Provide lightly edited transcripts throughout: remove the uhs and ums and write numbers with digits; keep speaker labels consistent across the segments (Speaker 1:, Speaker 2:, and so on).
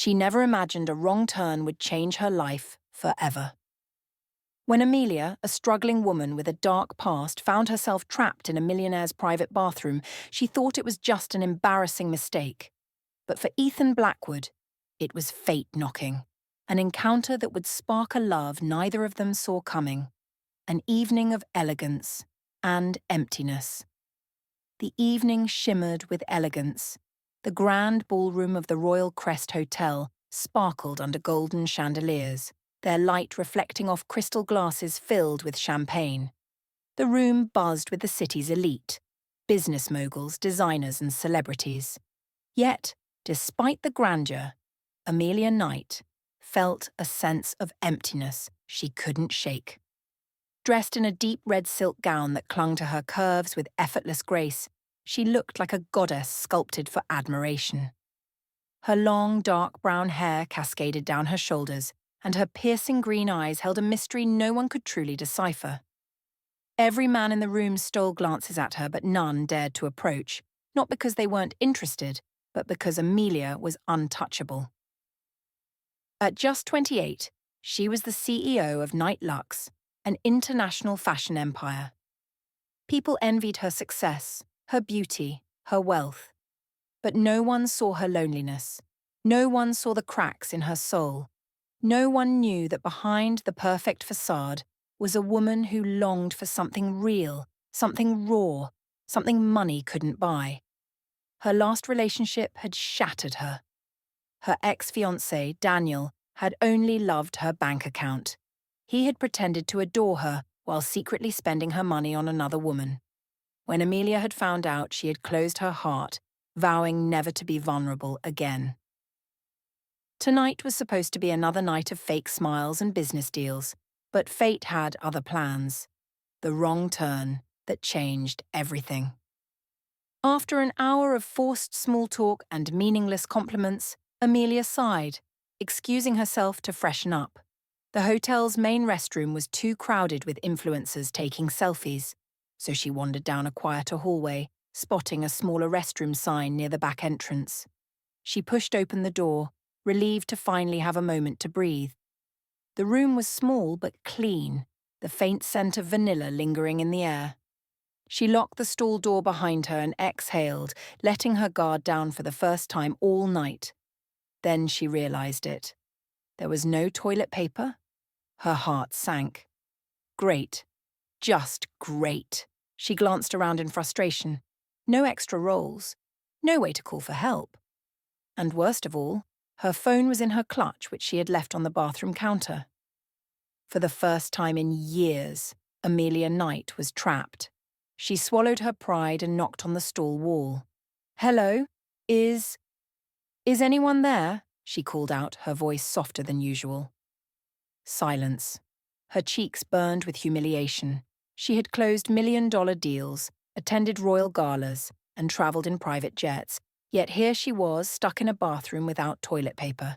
Speaker 1: She never imagined a wrong turn would change her life forever. When Amelia, a struggling woman with a dark past, found herself trapped in a millionaire's private bathroom, she thought it was just an embarrassing mistake. But for Ethan Blackwood, it was fate knocking. An encounter that would spark a love neither of them saw coming. An evening of elegance and emptiness. The evening shimmered with elegance. The grand ballroom of the Royal Crest Hotel sparkled under golden chandeliers, their light reflecting off crystal glasses filled with champagne. The room buzzed with the city's elite, business moguls, designers and celebrities. Yet, despite the grandeur, Amelia Knight felt a sense of emptiness she couldn't shake. Dressed in a deep red silk gown that clung to her curves with effortless grace, she looked like a goddess sculpted for admiration. Her long, dark brown hair cascaded down her shoulders, and her piercing green eyes held a mystery no one could truly decipher. Every man in the room stole glances at her, but none dared to approach, not because they weren't interested, but because Amelia was untouchable. At just 28, she was the CEO of Knight Luxe, an international fashion empire. People envied her success, her beauty, her wealth. But no one saw her loneliness. No one saw the cracks in her soul. No one knew that behind the perfect facade was a woman who longed for something real, something raw, something money couldn't buy. Her last relationship had shattered her. Her ex-fiancé, Daniel, had only loved her bank account. He had pretended to adore her while secretly spending her money on another woman. When Amelia had found out, she had closed her heart, vowing never to be vulnerable again. Tonight was supposed to be another night of fake smiles and business deals, but fate had other plans. The wrong turn that changed everything. After an hour of forced small talk and meaningless compliments, Amelia sighed, excusing herself to freshen up. The hotel's main restroom was too crowded with influencers taking selfies, so she wandered down a quieter hallway, spotting a smaller restroom sign near the back entrance. She pushed open the door, relieved to finally have a moment to breathe. The room was small but clean, the faint scent of vanilla lingering in the air. She locked the stall door behind her and exhaled, letting her guard down for the first time all night. Then she realized it. There was no toilet paper. Her heart sank. Great. Just great. She glanced around in frustration. No extra rolls. No way to call for help. And worst of all, her phone was in her clutch, which she had left on the bathroom counter. For the first time in years, Amelia Knight was trapped. She swallowed her pride and knocked on the stall wall. "Hello? Is anyone there?" she called out, her voice softer than usual. Silence. Her cheeks burned with humiliation. She had closed million-dollar deals, attended royal galas, and travelled in private jets, yet here she was, stuck in a bathroom without toilet paper.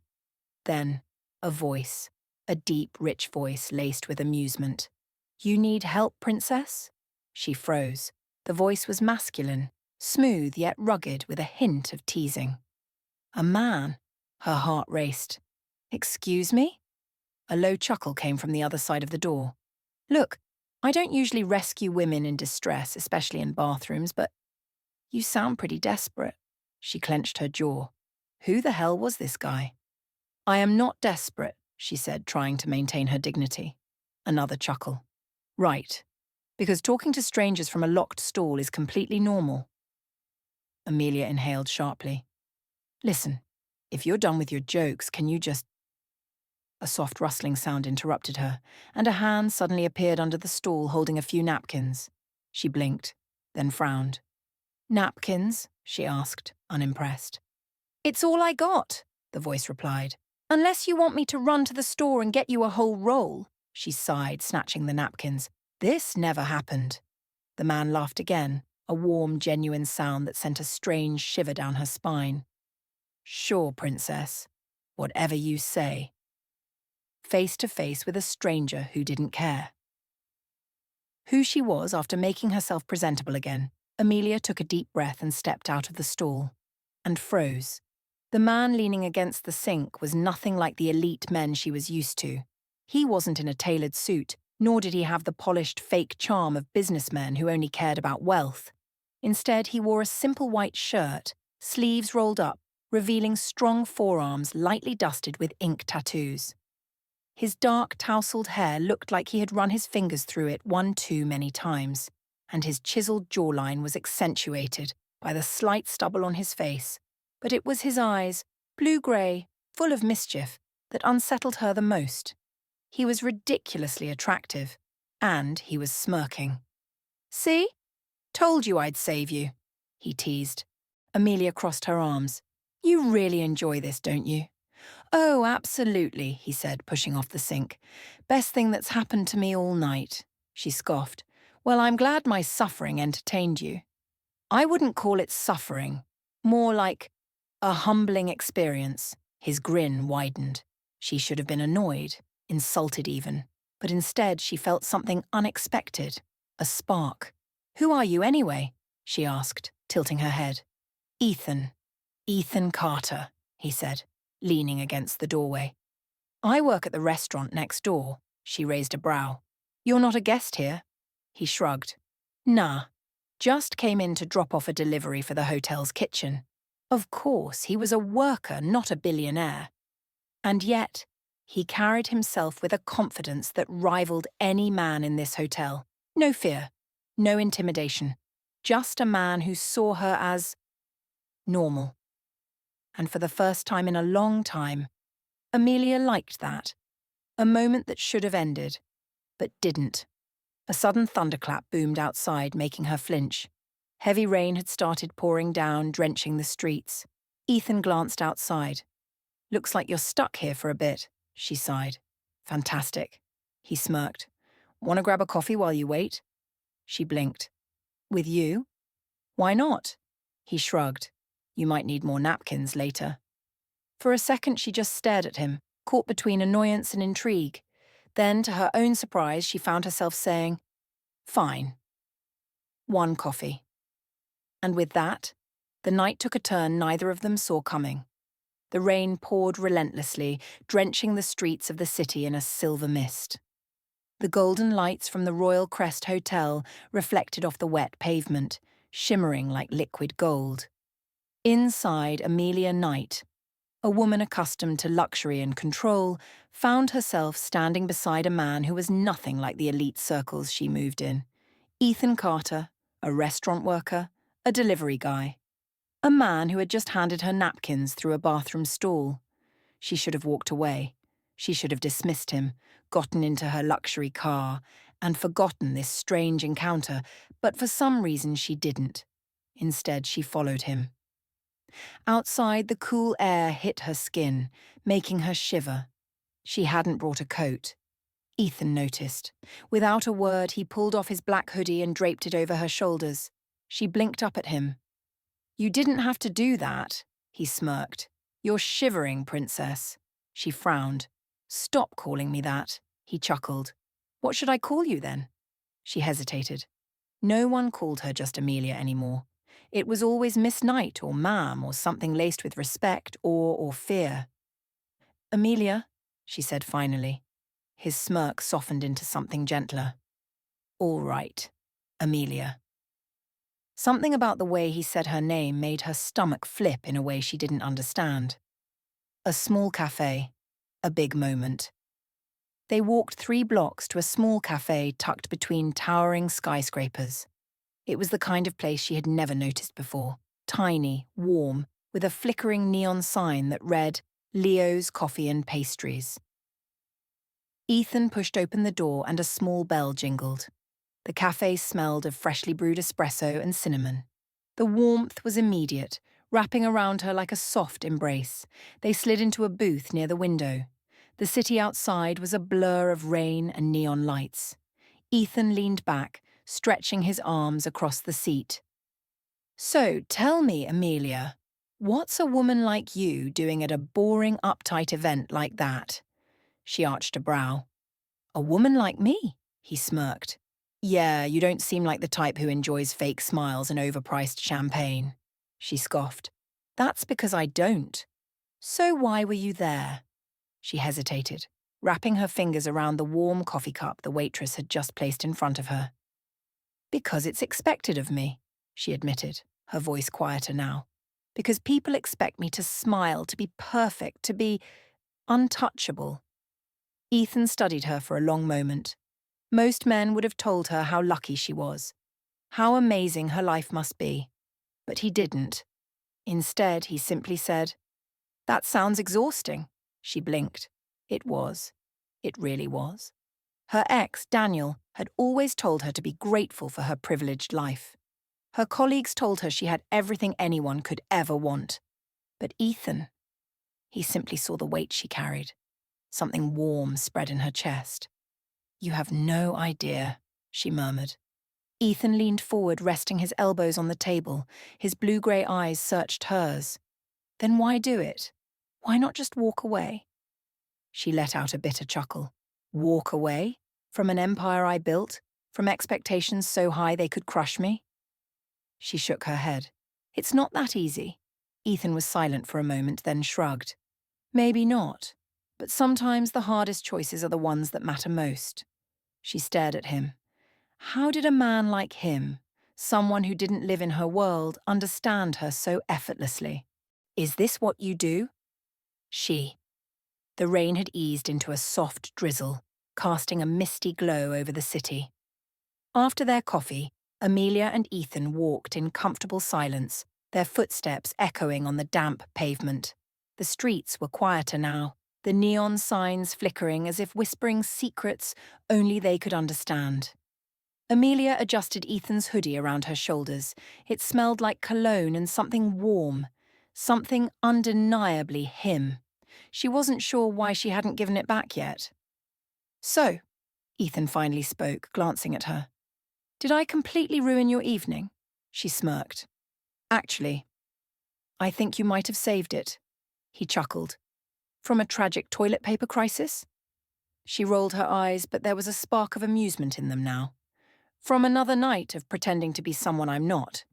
Speaker 1: Then, a voice, a deep, rich voice laced with amusement. "You need help, princess?" She froze. The voice was masculine, smooth yet rugged with a hint of teasing. A man. Her heart raced. "Excuse me?" A low chuckle came from the other side of the door. "Look, I don't usually rescue women in distress, especially in bathrooms, but you sound pretty desperate." She clenched her jaw. Who the hell was this guy? "I am not desperate," she said, trying to maintain her dignity. Another chuckle. "Right. Because talking to strangers from a locked stall is completely normal." Amelia inhaled sharply. "Listen, if you're done with your jokes, can you just—" A soft rustling sound interrupted her, and a hand suddenly appeared under the stall holding a few napkins. She blinked, then frowned. "Napkins?" she asked, unimpressed. "It's all I got," the voice replied. "Unless you want me to run to the store and get you a whole roll." She sighed, snatching the napkins. "This never happened." The man laughed again, a warm, genuine sound that sent a strange shiver down her spine. "Sure, princess. Whatever you say." Face to face with a stranger who didn't care. Who she was after making herself presentable again, Amelia took a deep breath and stepped out of the stall. And froze. The man leaning against the sink was nothing like the elite men she was used to. He wasn't in a tailored suit, nor did he have the polished fake charm of businessmen who only cared about wealth. Instead, he wore a simple white shirt, sleeves rolled up, revealing strong forearms lightly dusted with ink tattoos. His dark, tousled hair looked like he had run his fingers through it one too many times, and his chiseled jawline was accentuated by the slight stubble on his face. But it was his eyes, blue-grey, full of mischief, that unsettled her the most. He was ridiculously attractive, and he was smirking. "See? Told you I'd save you," he teased. Amelia crossed her arms. "You really enjoy this, don't you?" "Oh, absolutely," he said, pushing off the sink. "Best thing that's happened to me all night," she scoffed. "Well, I'm glad my suffering entertained you." "I wouldn't call it suffering. More like a humbling experience." His grin widened. She should have been annoyed, insulted even, but instead she felt something unexpected, a spark. "Who are you anyway?" she asked, tilting her head. "Ethan. Ethan Carter," he said, leaning against the doorway. "I work at the restaurant next door." She raised a brow. "You're not a guest here?" He shrugged. "Nah. Just came in to drop off a delivery for the hotel's kitchen." Of course, he was a worker, not a billionaire. And yet, he carried himself with a confidence that rivaled any man in this hotel. No fear, no intimidation. Just a man who saw her as normal. And for the first time in a long time, Amelia liked that. A moment that should have ended, but didn't. A sudden thunderclap boomed outside, making her flinch. Heavy rain had started pouring down, drenching the streets. Ethan glanced outside. "Looks like you're stuck here for a bit," she sighed. "Fantastic." He smirked. "Want to grab a coffee while you wait?" She blinked. "With you?" "Why not?" He shrugged. "You might need more napkins later." For a second she just stared at him, caught between annoyance and intrigue. Then, to her own surprise, she found herself saying, "Fine. One coffee." And with that, the night took a turn neither of them saw coming. The rain poured relentlessly, drenching the streets of the city in a silver mist. The golden lights from the Royal Crest Hotel reflected off the wet pavement, shimmering like liquid gold. Inside, Amelia Knight, a woman accustomed to luxury and control, found herself standing beside a man who was nothing like the elite circles she moved in. Ethan Carter, a restaurant worker, a delivery guy. A man who had just handed her napkins through a bathroom stall. She should have walked away. She should have dismissed him, gotten into her luxury car, and forgotten this strange encounter, but for some reason she didn't. Instead, she followed him. Outside, the cool air hit her skin, making her shiver. She hadn't brought a coat. Ethan noticed. Without a word, he pulled off his black hoodie and draped it over her shoulders. She blinked up at him. "You didn't have to do that," he smirked. "You're shivering, princess." She frowned. "Stop calling me that," he chuckled. "What should I call you then?" She hesitated. No one called her just Amelia anymore. It was always Miss Knight or ma'am or something laced with respect or fear. "Amelia," she said finally. His smirk softened into something gentler. "All right, Amelia." Something about the way he said her name made her stomach flip in a way she didn't understand. A small cafe. A big moment. They walked 3 blocks to a small cafe tucked between towering skyscrapers. It was the kind of place she had never noticed before. Tiny, warm, with a flickering neon sign that read, "Leo's Coffee and Pastries." Ethan pushed open the door and a small bell jingled. The cafe smelled of freshly brewed espresso and cinnamon. The warmth was immediate, wrapping around her like a soft embrace. They slid into a booth near the window. The city outside was a blur of rain and neon lights. Ethan leaned back, stretching his arms across the seat. "So, tell me, Amelia, what's a woman like you doing at a boring, uptight event like that?" She arched a brow. "A woman like me?" he smirked. "Yeah, you don't seem like the type who enjoys fake smiles and overpriced champagne." She scoffed. "That's because I don't." So why were you there? She hesitated, wrapping her fingers around the warm coffee cup the waitress had just placed in front of her. Because it's expected of me, she admitted, her voice quieter now. Because people expect me to smile, to be perfect, to be untouchable. Ethan studied her for a long moment. Most men would have told her how lucky she was, how amazing her life must be. But he didn't. Instead, he simply said, "That sounds exhausting." She blinked. It was. It really was. Her ex, Daniel, had always told her to be grateful for her privileged life. Her colleagues told her she had everything anyone could ever want. But Ethan, he simply saw the weight she carried. Something warm spread in her chest. "You have no idea," she murmured. Ethan leaned forward, resting his elbows on the table. His blue-grey eyes searched hers. Then why do it? Why not just walk away? She let out a bitter chuckle. Walk away? From an empire I built? From expectations so high they could crush me? She shook her head. It's not that easy. Ethan was silent for a moment, then shrugged. Maybe not. But sometimes the hardest choices are the ones that matter most. She stared at him. How did a man like him, someone who didn't live in her world, understand her so effortlessly? Is this what you do? She. The rain had eased into a soft drizzle, casting a misty glow over the city. After their coffee, Amelia and Ethan walked in comfortable silence, their footsteps echoing on the damp pavement. The streets were quieter now, the neon signs flickering as if whispering secrets only they could understand. Amelia adjusted Ethan's hoodie around her shoulders. It smelled like cologne and something warm, something undeniably him. She wasn't sure why she hadn't given it back yet. "So," Ethan finally spoke, glancing at her. "Did I completely ruin your evening?" She smirked. "Actually, I think you might have saved it." He chuckled. "From a tragic toilet paper crisis?" She rolled her eyes, but there was a spark of amusement in them now. "From another night of pretending to be someone I'm not."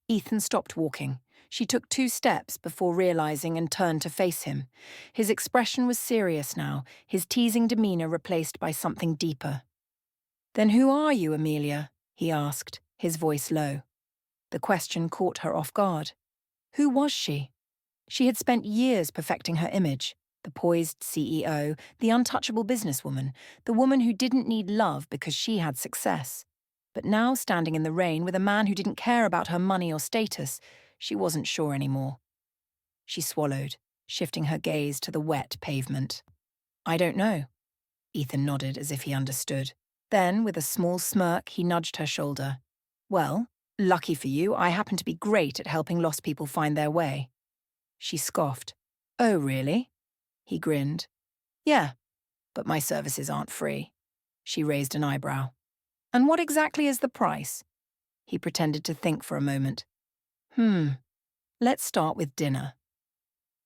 Speaker 1: Ethan stopped walking. She took 2 steps before realizing and turned to face him. His expression was serious now, his teasing demeanor replaced by something deeper. "Then who are you, Amelia?" he asked, his voice low. The question caught her off guard. Who was she? She had spent years perfecting her image. The poised CEO, the untouchable businesswoman, the woman who didn't need love because she had success. But now, standing in the rain with a man who didn't care about her money or status, she wasn't sure anymore. She swallowed, shifting her gaze to the wet pavement. "I don't know." Ethan nodded as if he understood. Then, with a small smirk, he nudged her shoulder. "Well, lucky for you, I happen to be great at helping lost people find their way." She scoffed. "Oh, really?" He grinned. "Yeah, but my services aren't free." She raised an eyebrow. "And what exactly is the price?" He pretended to think for a moment. Let's start with dinner."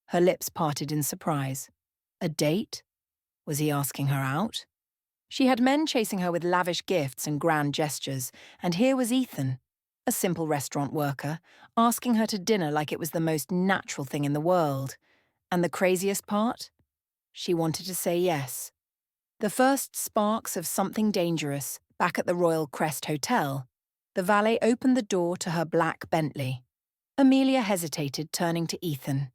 Speaker 1: Her lips parted in surprise. A date? Was he asking her out? She had men chasing her with lavish gifts and grand gestures, and here was Ethan, a simple restaurant worker, asking her to dinner like it was the most natural thing in the world. And the craziest part? She wanted to say yes. The first sparks of something dangerous, back at the Royal Crest Hotel, the valet opened the door to her black Bentley. Amelia hesitated, turning to Ethan.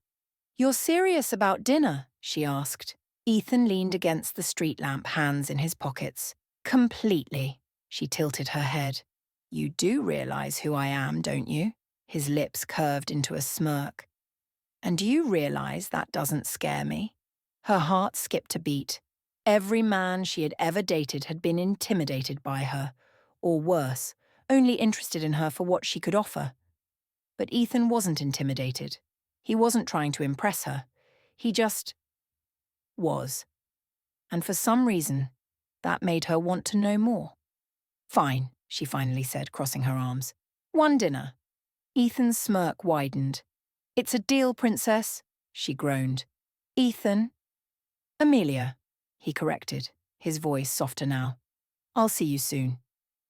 Speaker 1: "You're serious about dinner?" she asked. Ethan leaned against the street lamp, hands in his pockets. "Completely." She tilted her head. "You do realize who I am, don't you?" His lips curved into a smirk. "And do you realize that doesn't scare me?" Her heart skipped a beat. Every man she had ever dated had been intimidated by her, or worse, only interested in her for what she could offer. But Ethan wasn't intimidated. He wasn't trying to impress her. He just was. And for some reason, that made her want to know more. "Fine," she finally said, crossing her arms. "One dinner." Ethan's smirk widened. "It's a deal, princess," she groaned. "Ethan." "Amelia," he corrected, his voice softer now. "I'll see you soon."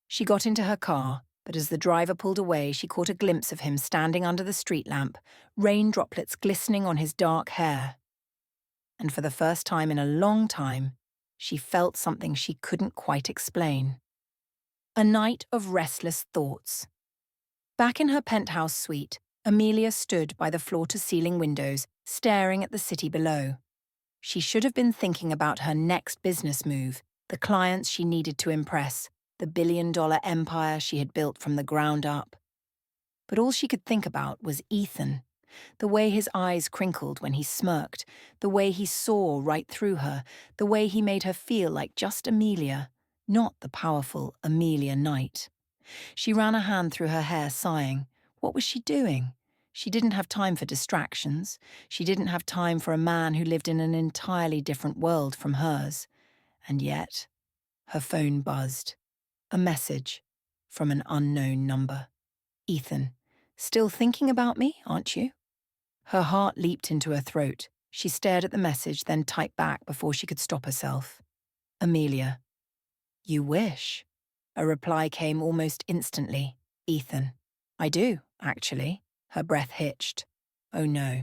Speaker 1: She got into her car, But as the driver pulled away, she caught a glimpse of him standing under the street lamp, rain droplets glistening on his dark hair. And for the first time in a long time, she felt something she couldn't quite explain. A night of restless thoughts. Back in her penthouse suite, Amelia stood by the floor-to-ceiling windows, staring at the city below. She should have been thinking about her next business move, the clients she needed to impress, the billion-dollar empire she had built from the ground up. But all she could think about was Ethan, the way his eyes crinkled when he smirked, the way he saw right through her, the way he made her feel like just Amelia, not the powerful Amelia Knight. She ran a hand through her hair, sighing. What was she doing? She didn't have time for distractions. She didn't have time for a man who lived in an entirely different world from hers. And yet, her phone buzzed. A message from an unknown number. Ethan, still thinking about me, aren't you? Her heart leaped into her throat. She stared at the message, then typed back before she could stop herself. Amelia. You wish. A reply came almost instantly. Ethan. I do, actually. Her breath hitched. Oh no,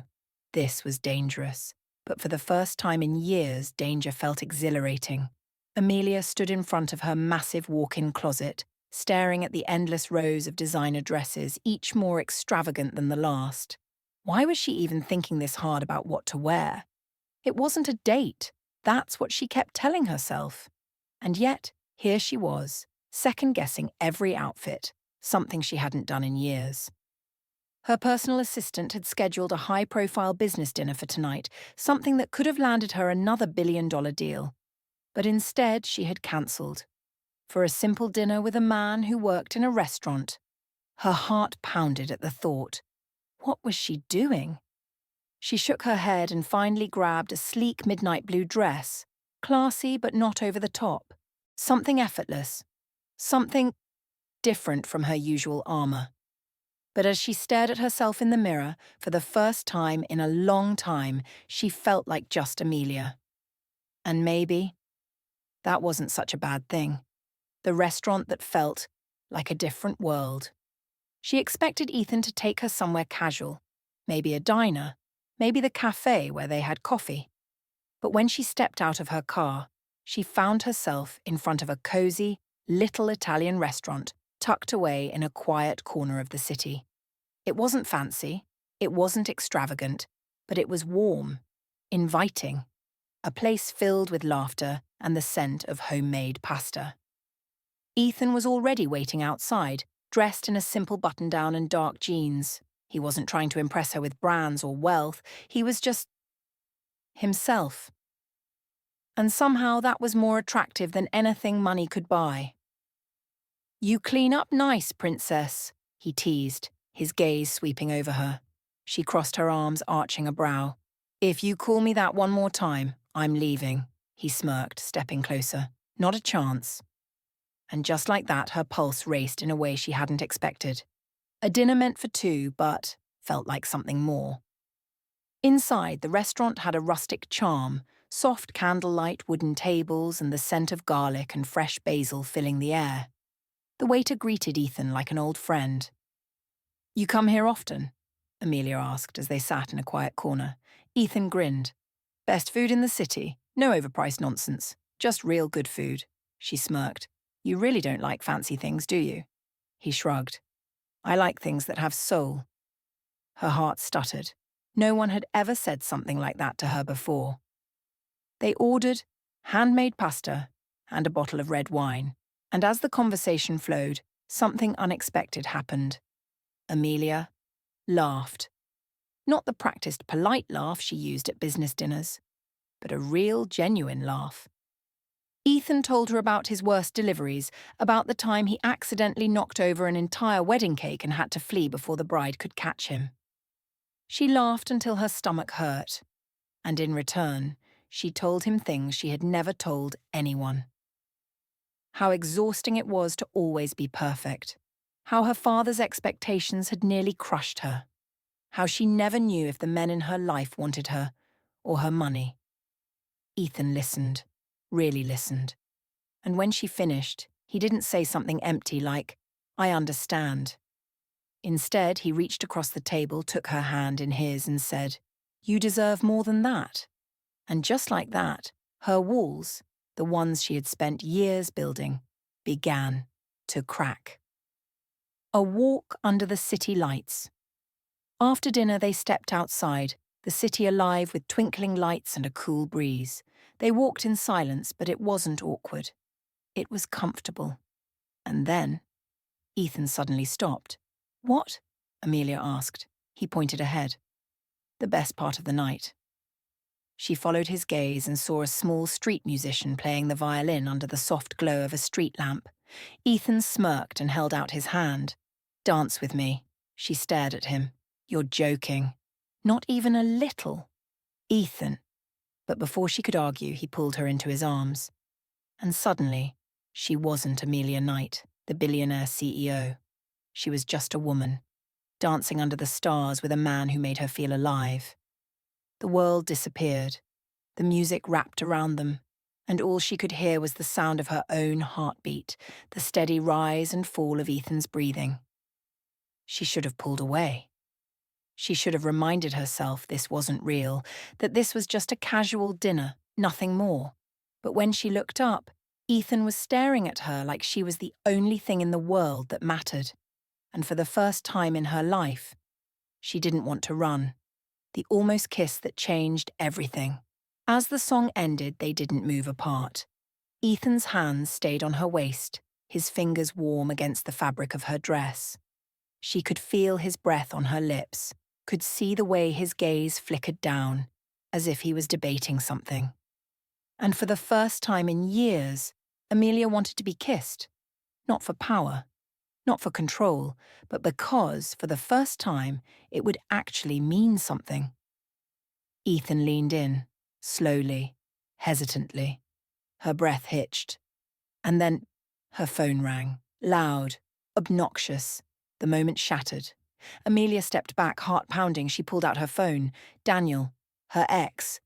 Speaker 1: this was dangerous. But for the first time in years, danger felt exhilarating. Amelia stood in front of her massive walk-in closet, staring at the endless rows of designer dresses, each more extravagant than the last. Why was she even thinking this hard about what to wear? It wasn't a date. That's what she kept telling herself. And yet, here she was, second-guessing every outfit, something she hadn't done in years. Her personal assistant had scheduled a high-profile business dinner for tonight, something that could have landed her another billion-dollar deal. But instead, she had cancelled. For a simple dinner with a man who worked in a restaurant. Her heart pounded at the thought. What was she doing? She shook her head and finally grabbed a sleek midnight blue dress, classy but not over the top. Something effortless. Something different from her usual armor. But as she stared at herself in the mirror, for the first time in a long time, she felt like just Amelia. And maybe that wasn't such a bad thing. The restaurant that felt like a different world. She expected Ethan to take her somewhere casual, maybe a diner, maybe the cafe where they had coffee. But when she stepped out of her car, she found herself in front of a cozy, little Italian restaurant tucked away in a quiet corner of the city. It wasn't fancy, it wasn't extravagant, but it was warm, inviting, a place filled with laughter and the scent of homemade pasta. Ethan was already waiting outside, dressed in a simple button-down and dark jeans. He wasn't trying to impress her with brands or wealth, he was just himself. And somehow that was more attractive than anything money could buy. You clean up nice, princess, he teased, his gaze sweeping over her. She crossed her arms, arching a brow. If you call me that one more time, I'm leaving, he smirked, stepping closer. Not a chance. And just like that, her pulse raced in a way she hadn't expected. A dinner meant for two, but felt like something more. Inside, the restaurant had a rustic charm, soft candlelight, wooden tables, and the scent of garlic and fresh basil filling the air. The waiter greeted Ethan like an old friend. You come here often? Amelia asked as they sat in a quiet corner. Ethan grinned. Best food in the city, no overpriced nonsense, just real good food. She smirked. You really don't like fancy things, do you? He shrugged. I like things that have soul. Her heart stuttered. No one had ever said something like that to her before. They ordered handmade pasta and a bottle of red wine, and as the conversation flowed, something unexpected happened. Amelia laughed. Not the practiced polite laugh she used at business dinners, but a real, genuine laugh. Ethan told her about his worst deliveries, about the time he accidentally knocked over an entire wedding cake and had to flee before the bride could catch him. She laughed until her stomach hurt, and in return, she told him things she had never told anyone. How exhausting it was to always be perfect. How her father's expectations had nearly crushed her. How she never knew if the men in her life wanted her or her money. Ethan listened, really listened. And when she finished, he didn't say something empty like, I understand. Instead, he reached across the table, took her hand in his and said, "You deserve more than that." And just like that, her walls, the ones she had spent years building, began to crack. A walk under the city lights. After dinner, they stepped outside, the city alive with twinkling lights and a cool breeze. They walked in silence, but it wasn't awkward. It was comfortable. And then, Ethan suddenly stopped. "What?" Amelia asked. He pointed ahead. "The best part of the night." She followed his gaze and saw a small street musician playing the violin under the soft glow of a street lamp. Ethan smirked and held out his hand. "Dance with me." She stared at him. "You're joking." "Not even a little." "Ethan." But before she could argue, he pulled her into his arms. And suddenly, she wasn't Amelia Knight, the billionaire CEO. She was just a woman, dancing under the stars with a man who made her feel alive. The world disappeared. The music wrapped around them, and all she could hear was the sound of her own heartbeat, the steady rise and fall of Ethan's breathing. She should have pulled away. She should have reminded herself this wasn't real, that this was just a casual dinner, nothing more. But when she looked up, Ethan was staring at her like she was the only thing in the world that mattered. And for the first time in her life, she didn't want to run. The almost kiss that changed everything. As the song ended, they didn't move apart. Ethan's hands stayed on her waist, his fingers warm against the fabric of her dress. She could feel his breath on her lips, could see the way his gaze flickered down, as if he was debating something. And for the first time in years, Amelia wanted to be kissed. Not for power, not for control, but because, for the first time, it would actually mean something. Ethan leaned in, slowly, hesitantly. Her breath hitched. And then her phone rang, loud, obnoxious. The moment shattered. Amelia stepped back, heart pounding. She pulled out her phone. Daniel, her ex.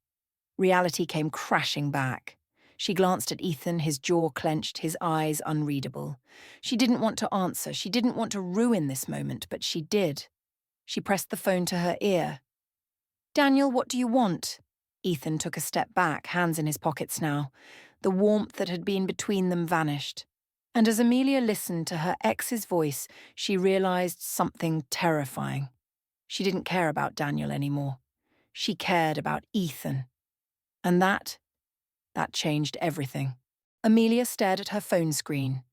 Speaker 1: Reality came crashing back. She glanced at Ethan, his jaw clenched, his eyes unreadable. She didn't want to answer. She didn't want to ruin this moment, but she did. She pressed the phone to her ear. "Daniel, what do you want?" Ethan took a step back, hands in his pockets now. The warmth that had been between them vanished. And as Amelia listened to her ex's voice, she realized something terrifying. She didn't care about Daniel anymore. She cared about Ethan. And that changed everything. Amelia stared at her phone screen.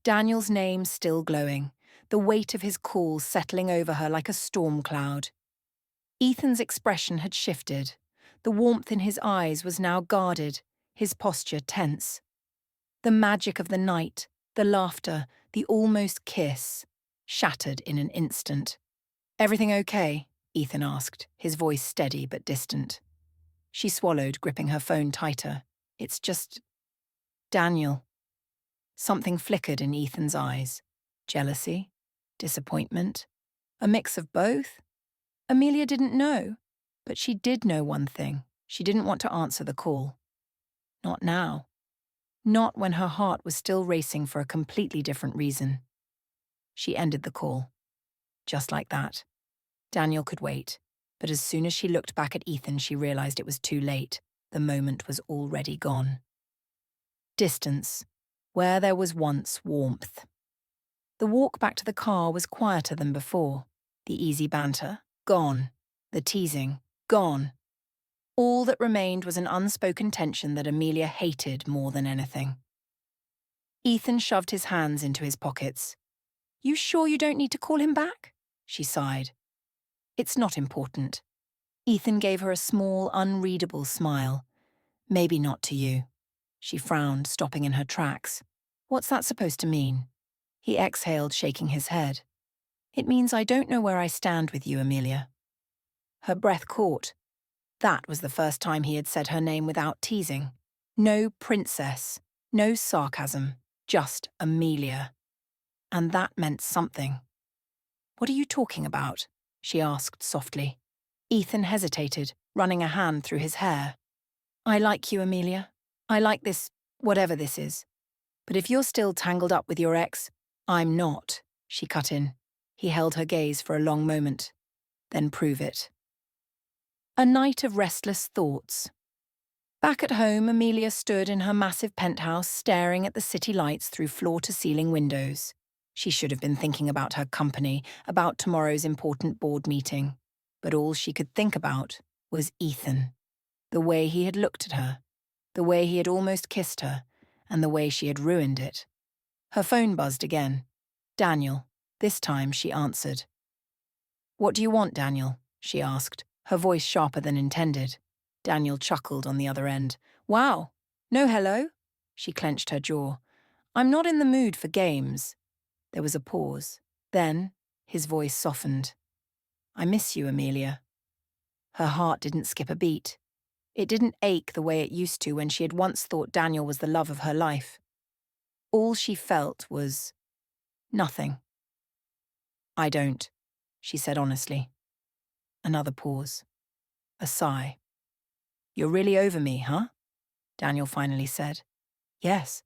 Speaker 1: Daniel's name still glowing, the weight of his call settling over her like a storm cloud. Ethan's expression had shifted. The warmth in his eyes was now guarded, his posture tense. The magic of the night, the laughter, the almost kiss, shattered in an instant. "Everything okay?" Ethan asked, his voice steady but distant. She swallowed, gripping her phone tighter. "It's just... Daniel." Something flickered in Ethan's eyes. Jealousy? Disappointment? A mix of both? Amelia didn't know, but she did know one thing. She didn't want to answer the call. Not now. Not when her heart was still racing for a completely different reason. She ended the call. Just like that. Daniel could wait, but as soon as she looked back at Ethan, she realized it was too late. The moment was already gone. Distance, where there was once warmth. The walk back to the car was quieter than before. The easy banter, gone. The teasing, gone. All that remained was an unspoken tension that Amelia hated more than anything. Ethan shoved his hands into his pockets. "You sure you don't need to call him back?" she sighed. "It's not important." Ethan gave her a small, unreadable smile. "Maybe not to you." She frowned, stopping in her tracks. "What's that supposed to mean?" He exhaled, shaking his head. "It means I don't know where I stand with you, Amelia." Her breath caught. That was the first time he had said her name without teasing. No princess, no sarcasm, just Amelia. And that meant something. "What are you talking about?" she asked softly. Ethan hesitated, running a hand through his hair. "I like you, Amelia. I like this, whatever this is. But if you're still tangled up with your ex, I'm not." she cut in. He held her gaze for a long moment. Then prove it. A night of restless thoughts. Back at home, Amelia stood in her massive penthouse staring at the city lights through floor-to-ceiling windows. She should have been thinking about her company, about tomorrow's important board meeting. But all she could think about was Ethan. The way he had looked at her, the way he had almost kissed her, and the way she had ruined it. Her phone buzzed again. Daniel. This time she answered. "What do you want, Daniel?" she asked, her voice sharper than intended. Daniel chuckled on the other end. "Wow, no hello?" She clenched her jaw. "I'm not in the mood for games." There was a pause. Then his voice softened. "I miss you, Amelia." Her heart didn't skip a beat. It didn't ache the way it used to when she had once thought Daniel was the love of her life. All she felt was nothing. "I don't," she said honestly. Another pause. A sigh. "You're really over me, huh?" Daniel finally said. "Yes."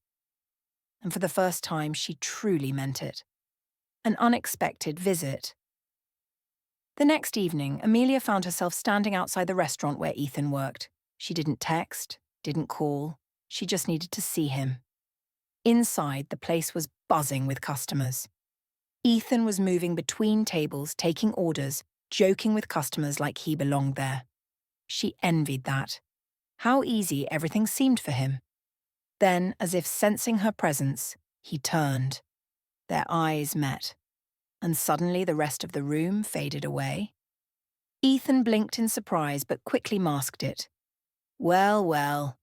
Speaker 1: And for the first time, she truly meant it. An unexpected visit. The next evening, Amelia found herself standing outside the restaurant where Ethan worked. She didn't text, didn't call. She just needed to see him. Inside, the place was buzzing with customers. Ethan was moving between tables, taking orders, joking with customers like he belonged there. She envied that. How easy everything seemed for him. Then, as if sensing her presence, he turned. Their eyes met, and suddenly the rest of the room faded away. Ethan blinked in surprise but quickly masked it. "Well, well.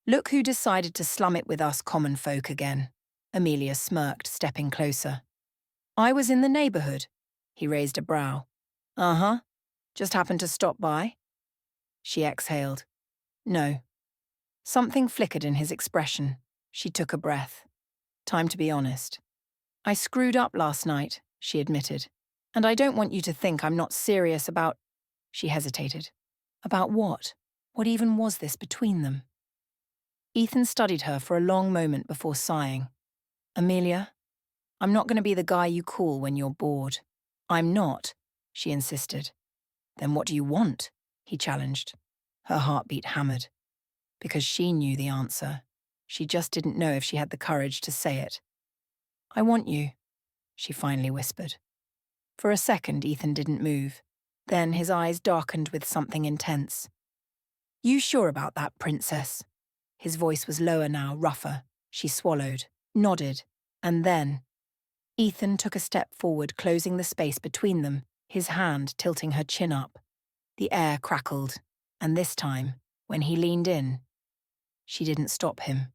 Speaker 1: Look who decided to slum it with us common folk again." Amelia smirked, stepping closer. "I was in the neighborhood." He raised a brow. "Uh-huh. Just happened to stop by?" She exhaled. "No." Something flickered in his expression. She took a breath. "Time to be honest. I screwed up last night," she admitted. "And I don't want you to think I'm not serious about—" She hesitated. About what? What even was this between them? Ethan studied her for a long moment before sighing. "Amelia, I'm not going to be the guy you call when you're bored." "I'm not," she insisted. "Then what do you want?" he challenged. Her heartbeat hammered. Because she knew the answer. She just didn't know if she had the courage to say it. "I want you," she finally whispered. For a second, Ethan didn't move. Then his eyes darkened with something intense. "You sure about that, princess?" His voice was lower now, rougher. She swallowed, nodded, and then Ethan took a step forward, closing the space between them, his hand tilting her chin up. The air crackled, and this time, when he leaned in, she didn't stop him.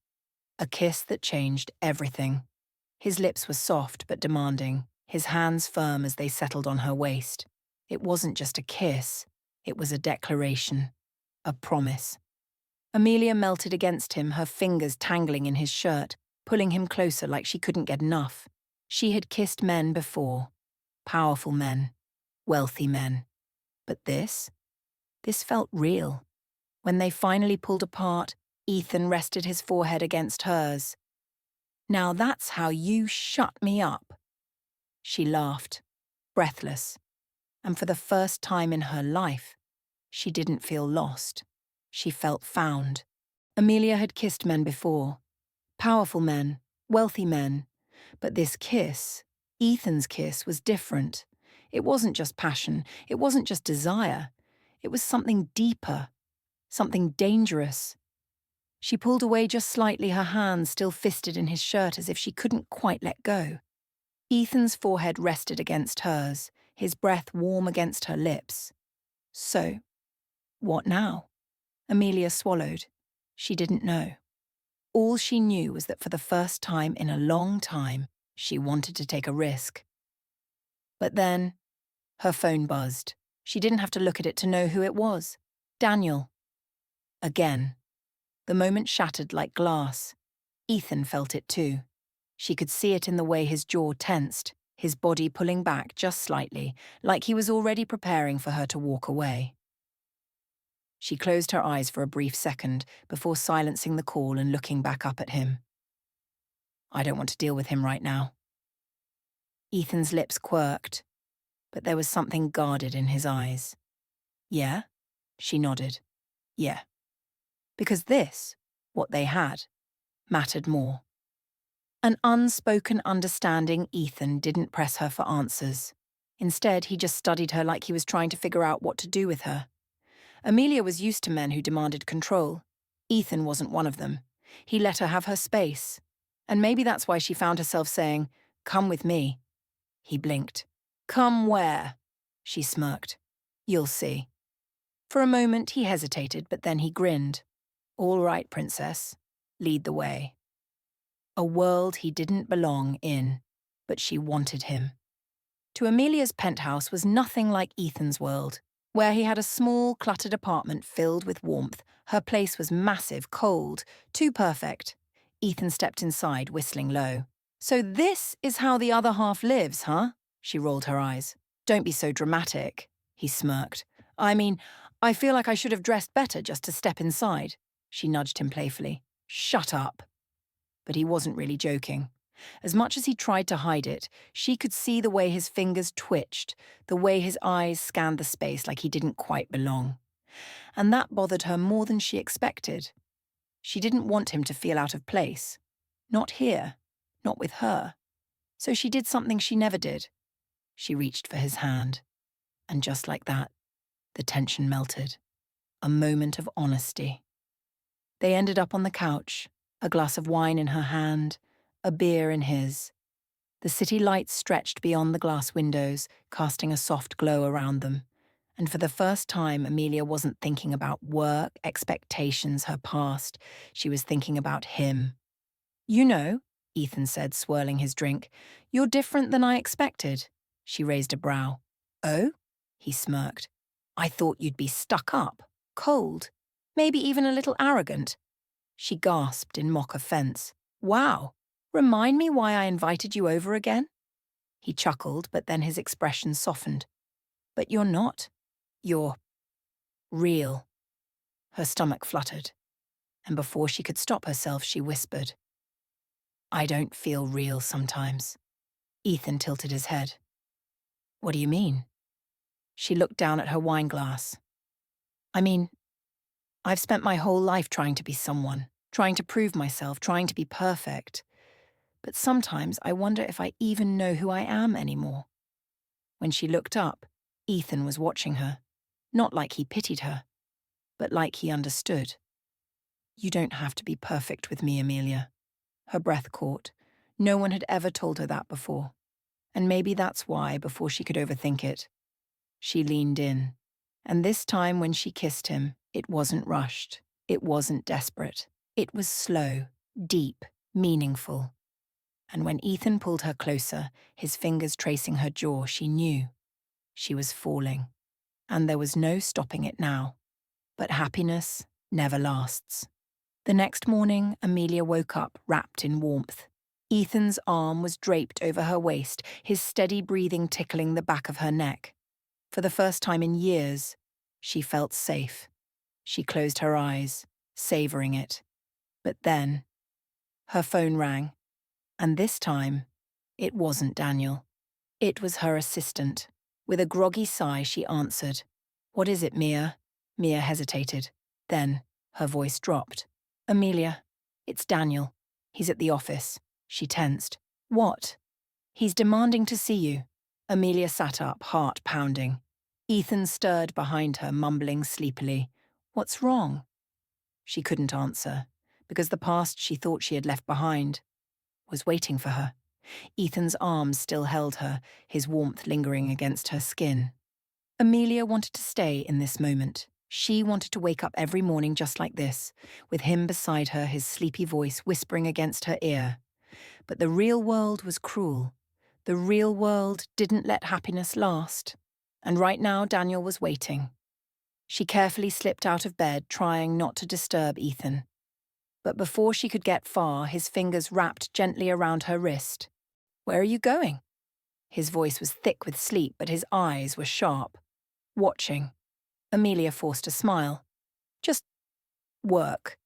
Speaker 1: A kiss that changed everything. His lips were soft but demanding, his hands firm as they settled on her waist. It wasn't just a kiss, it was a declaration, a promise. Amelia melted against him, her fingers tangling in his shirt, pulling him closer like she couldn't get enough. She had kissed men before. Powerful men. Wealthy men. But this felt real. When they finally pulled apart, Ethan rested his forehead against hers. "Now that's how you shut me up." She laughed, breathless. And for the first time in her life, she didn't feel lost. She felt found. Amelia had kissed men before. Powerful men, wealthy men. But this kiss, Ethan's kiss, was different. It wasn't just passion. It wasn't just desire. It was something deeper. Something dangerous. She pulled away just slightly, her hands still fisted in his shirt as if she couldn't quite let go. Ethan's forehead rested against hers, his breath warm against her lips. So, what now? Amelia swallowed. She didn't know. All she knew was that for the first time in a long time, she wanted to take a risk. But then, her phone buzzed. She didn't have to look at it to know who it was. Daniel. Again. The moment shattered like glass. Ethan felt it too. She could see it in the way his jaw tensed, his body pulling back just slightly, like he was already preparing for her to walk away. She closed her eyes for a brief second before silencing the call and looking back up at him. "I don't want to deal with him right now." Ethan's lips quirked, but there was something guarded in his eyes. Yeah? She nodded. Yeah. Because this, what they had, mattered more. An unspoken understanding Ethan didn't press her for answers. Instead, he just studied her like he was trying to figure out what to do with her. Amelia was used to men who demanded control. Ethan wasn't one of them. He let her have her space. And maybe that's why she found herself saying, "Come with me." He blinked. "Come where?" She smirked. "You'll see." For a moment he hesitated, but then he grinned. "All right, princess. Lead the way." A world he didn't belong in, but she wanted him. To Amelia's penthouse was nothing like Ethan's world. Where he had a small, cluttered apartment filled with warmth, her place was massive, cold, too perfect. Ethan stepped inside, whistling low. "So this is how the other half lives, huh?" She rolled her eyes. "Don't be so dramatic," he smirked. "I mean, I feel like I should have dressed better just to step inside." She nudged him playfully. "Shut up." But he wasn't really joking. As much as he tried to hide it, she could see the way his fingers twitched, the way his eyes scanned the space like he didn't quite belong. And that bothered her more than she expected. She didn't want him to feel out of place. Not here, not with her. So she did something she never did. She reached for his hand. And just like that, the tension melted. A moment of honesty. They ended up on the couch, a glass of wine in her hand, a beer in his. The city lights stretched beyond the glass windows, casting a soft glow around them. And for the first time, Amelia wasn't thinking about work, expectations, her past. She was thinking about him. "You know," Ethan said, swirling his drink, "you're different than I expected." She raised a brow. "Oh?" He smirked. "I thought you'd be stuck up, cold, maybe even a little arrogant." She gasped in mock offense. "Wow. Remind me why I invited you over again?" He chuckled, but then his expression softened. "But you're not. You're real." Her stomach fluttered, and before she could stop herself, she whispered, "I don't feel real sometimes." Ethan tilted his head. "What do you mean?" She looked down at her wine glass. "I mean, I've spent my whole life trying to be someone, trying to prove myself, trying to be perfect. But sometimes I wonder if I even know who I am anymore." When she looked up, Ethan was watching her, not like he pitied her, but like he understood. "You don't have to be perfect with me, Amelia." Her breath caught. No one had ever told her that before. And maybe that's why, before she could overthink it, she leaned in. And this time when she kissed him, it wasn't rushed. It wasn't desperate. It was slow, deep, meaningful. And when Ethan pulled her closer, his fingers tracing her jaw, she knew she was falling. And there was no stopping it now. But happiness never lasts. The next morning, Amelia woke up wrapped in warmth. Ethan's arm was draped over her waist, his steady breathing tickling the back of her neck. For the first time in years, she felt safe. She closed her eyes, savoring it. But then, her phone rang. And this time, it wasn't Daniel. It was her assistant. With a groggy sigh, she answered. "What is it, Mia?" Mia hesitated. Then, her voice dropped. "Amelia, it's Daniel. He's at the office." She tensed. "What?" "He's demanding to see you." Amelia sat up, heart pounding. Ethan stirred behind her, mumbling sleepily. "What's wrong?" She couldn't answer, because the past she thought she had left behind was waiting for her. Ethan's arms still held her, his warmth lingering against her skin. Amelia wanted to stay in this moment. She wanted to wake up every morning just like this, with him beside her, his sleepy voice whispering against her ear. But the real world was cruel. The real world didn't let happiness last. And right now, Daniel was waiting. She carefully slipped out of bed, trying not to disturb Ethan. But before she could get far, his fingers wrapped gently around her wrist. "Where are you going?" His voice was thick with sleep, but his eyes were sharp. "Watching." Amelia forced a smile. "Just work."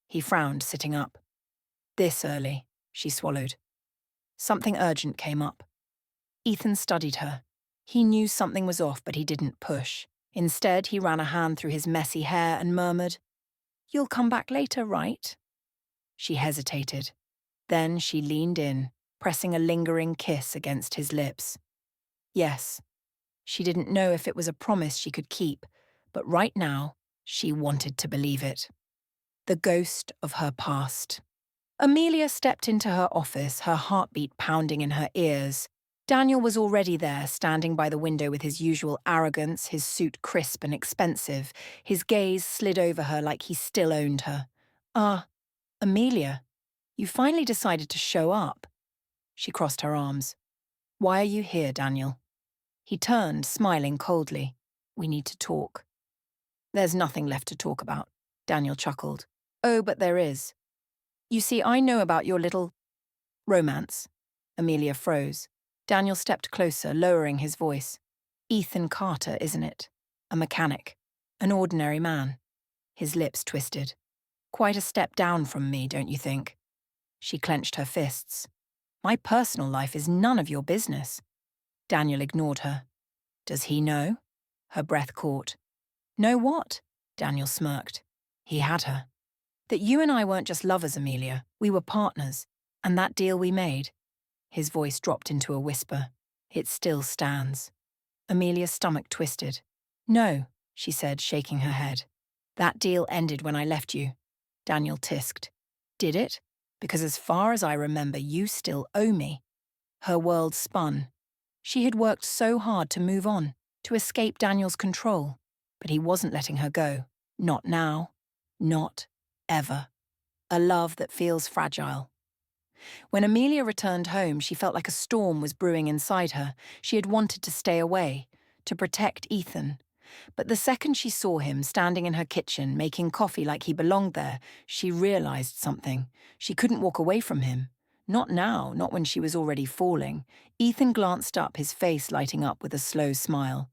Speaker 1: He frowned, sitting up. "This early," she swallowed. "Something urgent came up." Ethan studied her. He knew something was off, but he didn't push. Instead, he ran a hand through his messy hair and murmured, "You'll come back later, right?" She hesitated. Then she leaned in, pressing a lingering kiss against his lips. Yes. She didn't know if it was a promise she could keep, but right now, she wanted to believe it. The ghost of her past. Amelia stepped into her office, her heartbeat pounding in her ears. Daniel was already there, standing by the window with his usual arrogance, his suit crisp and expensive. His gaze slid over her like he still owned her. "Ah, Amelia, you finally decided to show up." She crossed her arms. "Why are you here, Daniel?" He turned, smiling coldly. "We need to talk." "There's nothing left to talk about," Daniel chuckled. "Oh, but there is. You see, I know about your little romance." Amelia froze. Daniel stepped closer, lowering his voice. "Ethan Carter, isn't it? A mechanic. An ordinary man." His lips twisted. "Quite a step down from me, don't you think?" She clenched her fists. "My personal life is none of your business." Daniel ignored her. "Does he know?" Her breath caught. "Know what?" Daniel smirked. He had her. "That you and I weren't just lovers, Amelia. We were partners. And that deal we made." His voice dropped into a whisper. "It still stands." Amelia's stomach twisted. "No," she said, shaking her head. "That deal ended when I left you." Daniel tisked. "Did it? Because as far as I remember, you still owe me." Her world spun. She had worked so hard to move on, to escape Daniel's control. But he wasn't letting her go. Not now. Not ever. A love that feels fragile. When Amelia returned home, she felt like a storm was brewing inside her. She had wanted to stay away, to protect Ethan. But the second she saw him standing in her kitchen, making coffee like he belonged there, she realized something. She couldn't walk away from him. Not now, not when she was already falling. Ethan glanced up, his face lighting up with a slow smile.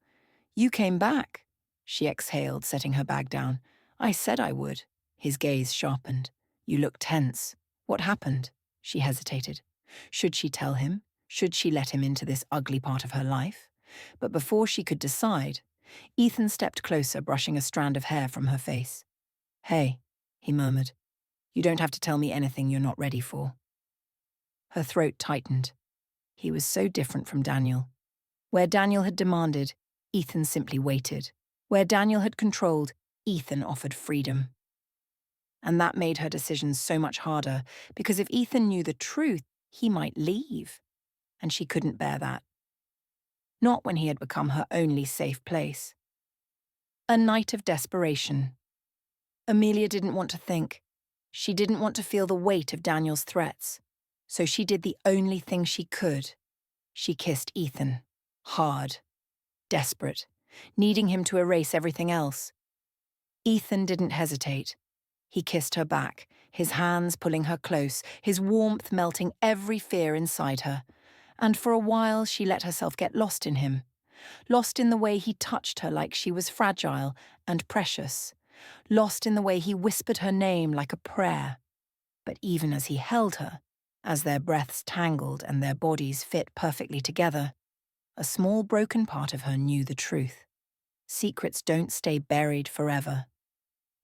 Speaker 1: "You came back," she exhaled, setting her bag down. "I said I would." His gaze sharpened. "You look tense. What happened?" She hesitated. Should she tell him? Should she let him into this ugly part of her life? But before she could decide, Ethan stepped closer, brushing a strand of hair from her face. "Hey," he murmured. "You don't have to tell me anything you're not ready for." Her throat tightened. He was so different from Daniel. Where Daniel had demanded, Ethan simply waited. Where Daniel had controlled, Ethan offered freedom. And that made her decisions so much harder, because if Ethan knew the truth, he might leave. And she couldn't bear that. Not when he had become her only safe place. A night of desperation. Amelia didn't want to think. She didn't want to feel the weight of Daniel's threats. So she did the only thing she could. She kissed Ethan. Hard. Desperate. Needing him to erase everything else. Ethan didn't hesitate. He kissed her back, his hands pulling her close, his warmth melting every fear inside her. And for a while she let herself get lost in him. Lost in the way he touched her like she was fragile and precious. Lost in the way he whispered her name like a prayer. But even as he held her, as their breaths tangled and their bodies fit perfectly together, a small broken part of her knew the truth. Secrets don't stay buried forever.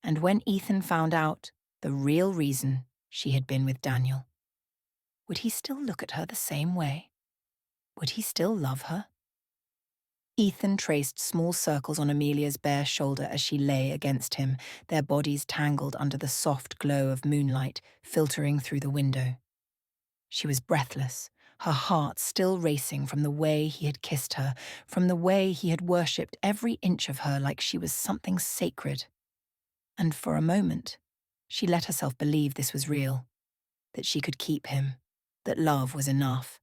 Speaker 1: And when Ethan found out the real reason she had been with Daniel, would he still look at her the same way? Would he still love her? Ethan traced small circles on Amelia's bare shoulder as she lay against him, their bodies tangled under the soft glow of moonlight filtering through the window. She was breathless, her heart still racing from the way he had kissed her, from the way he had worshipped every inch of her like she was something sacred. And for a moment, she let herself believe this was real, that she could keep him, that love was enough.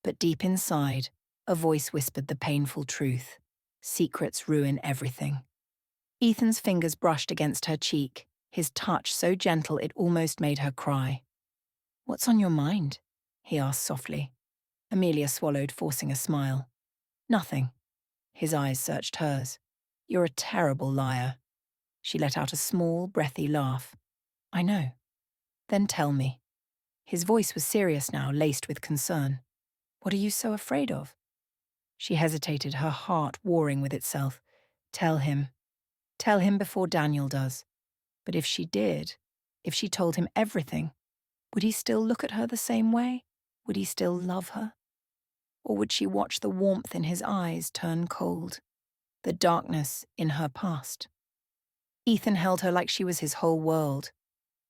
Speaker 1: But deep inside, a voice whispered the painful truth. Secrets ruin everything. Ethan's fingers brushed against her cheek, his touch so gentle it almost made her cry. "What's on your mind?" he asked softly. Amelia swallowed, forcing a smile. "Nothing." His eyes searched hers. "You're a terrible liar." She let out a small, breathy laugh. "I know." "Then tell me." His voice was serious now, laced with concern. "What are you so afraid of?" She hesitated, her heart warring with itself. Tell him. Tell him before Daniel does. But if she did, if she told him everything, would he still look at her the same way? Would he still love her? Or would she watch the warmth in his eyes turn cold, the darkness in her past? Ethan held her like she was his whole world,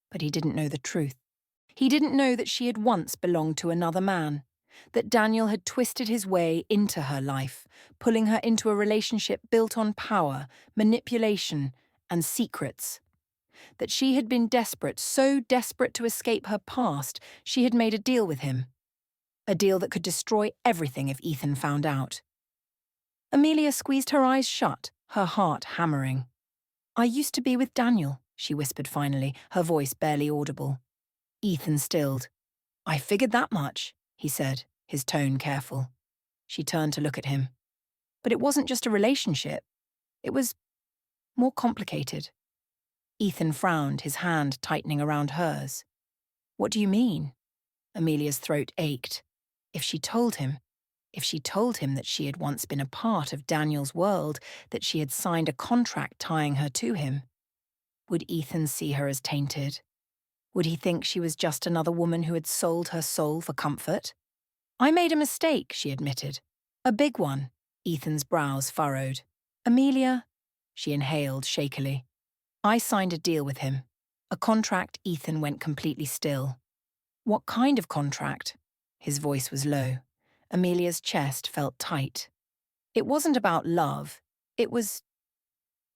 Speaker 1: but he didn't know the truth. He didn't know that she had once belonged to another man, that Daniel had twisted his way into her life, pulling her into a relationship built on power, manipulation, and secrets. That she had been desperate, so desperate to escape her past, she had made a deal with him. A deal that could destroy everything if Ethan found out. Amelia squeezed her eyes shut, her heart hammering. I used to be with Daniel, she whispered finally, her voice barely audible. Ethan stilled. I figured that much, he said, his tone careful. She turned to look at him. But it wasn't just a relationship. It was more complicated. Ethan frowned, his hand tightening around hers. What do you mean? Amelia's throat ached. If she told him that she had once been a part of Daniel's world, that she had signed a contract tying her to him, would Ethan see her as tainted? Would he think she was just another woman who had sold her soul for comfort? I made a mistake, she admitted. A big one. Ethan's brows furrowed. Amelia, she inhaled shakily. I signed a deal with him. A contract. Ethan went completely still. What kind of contract? His voice was low. Amelia's chest felt tight. It wasn't about love. It was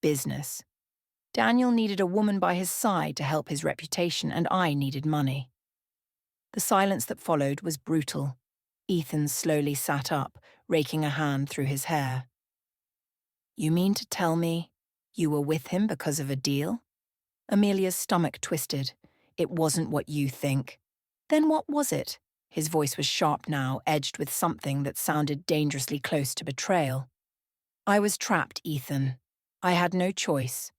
Speaker 1: business. Daniel needed a woman by his side to help his reputation, and I needed money. The silence that followed was brutal. Ethan slowly sat up, raking a hand through his hair. You mean to tell me you were with him because of a deal? Amelia's stomach twisted. It wasn't what you think. Then what was it? His voice was sharp now, edged with something that sounded dangerously close to betrayal. I was trapped, Ethan. I had no choice.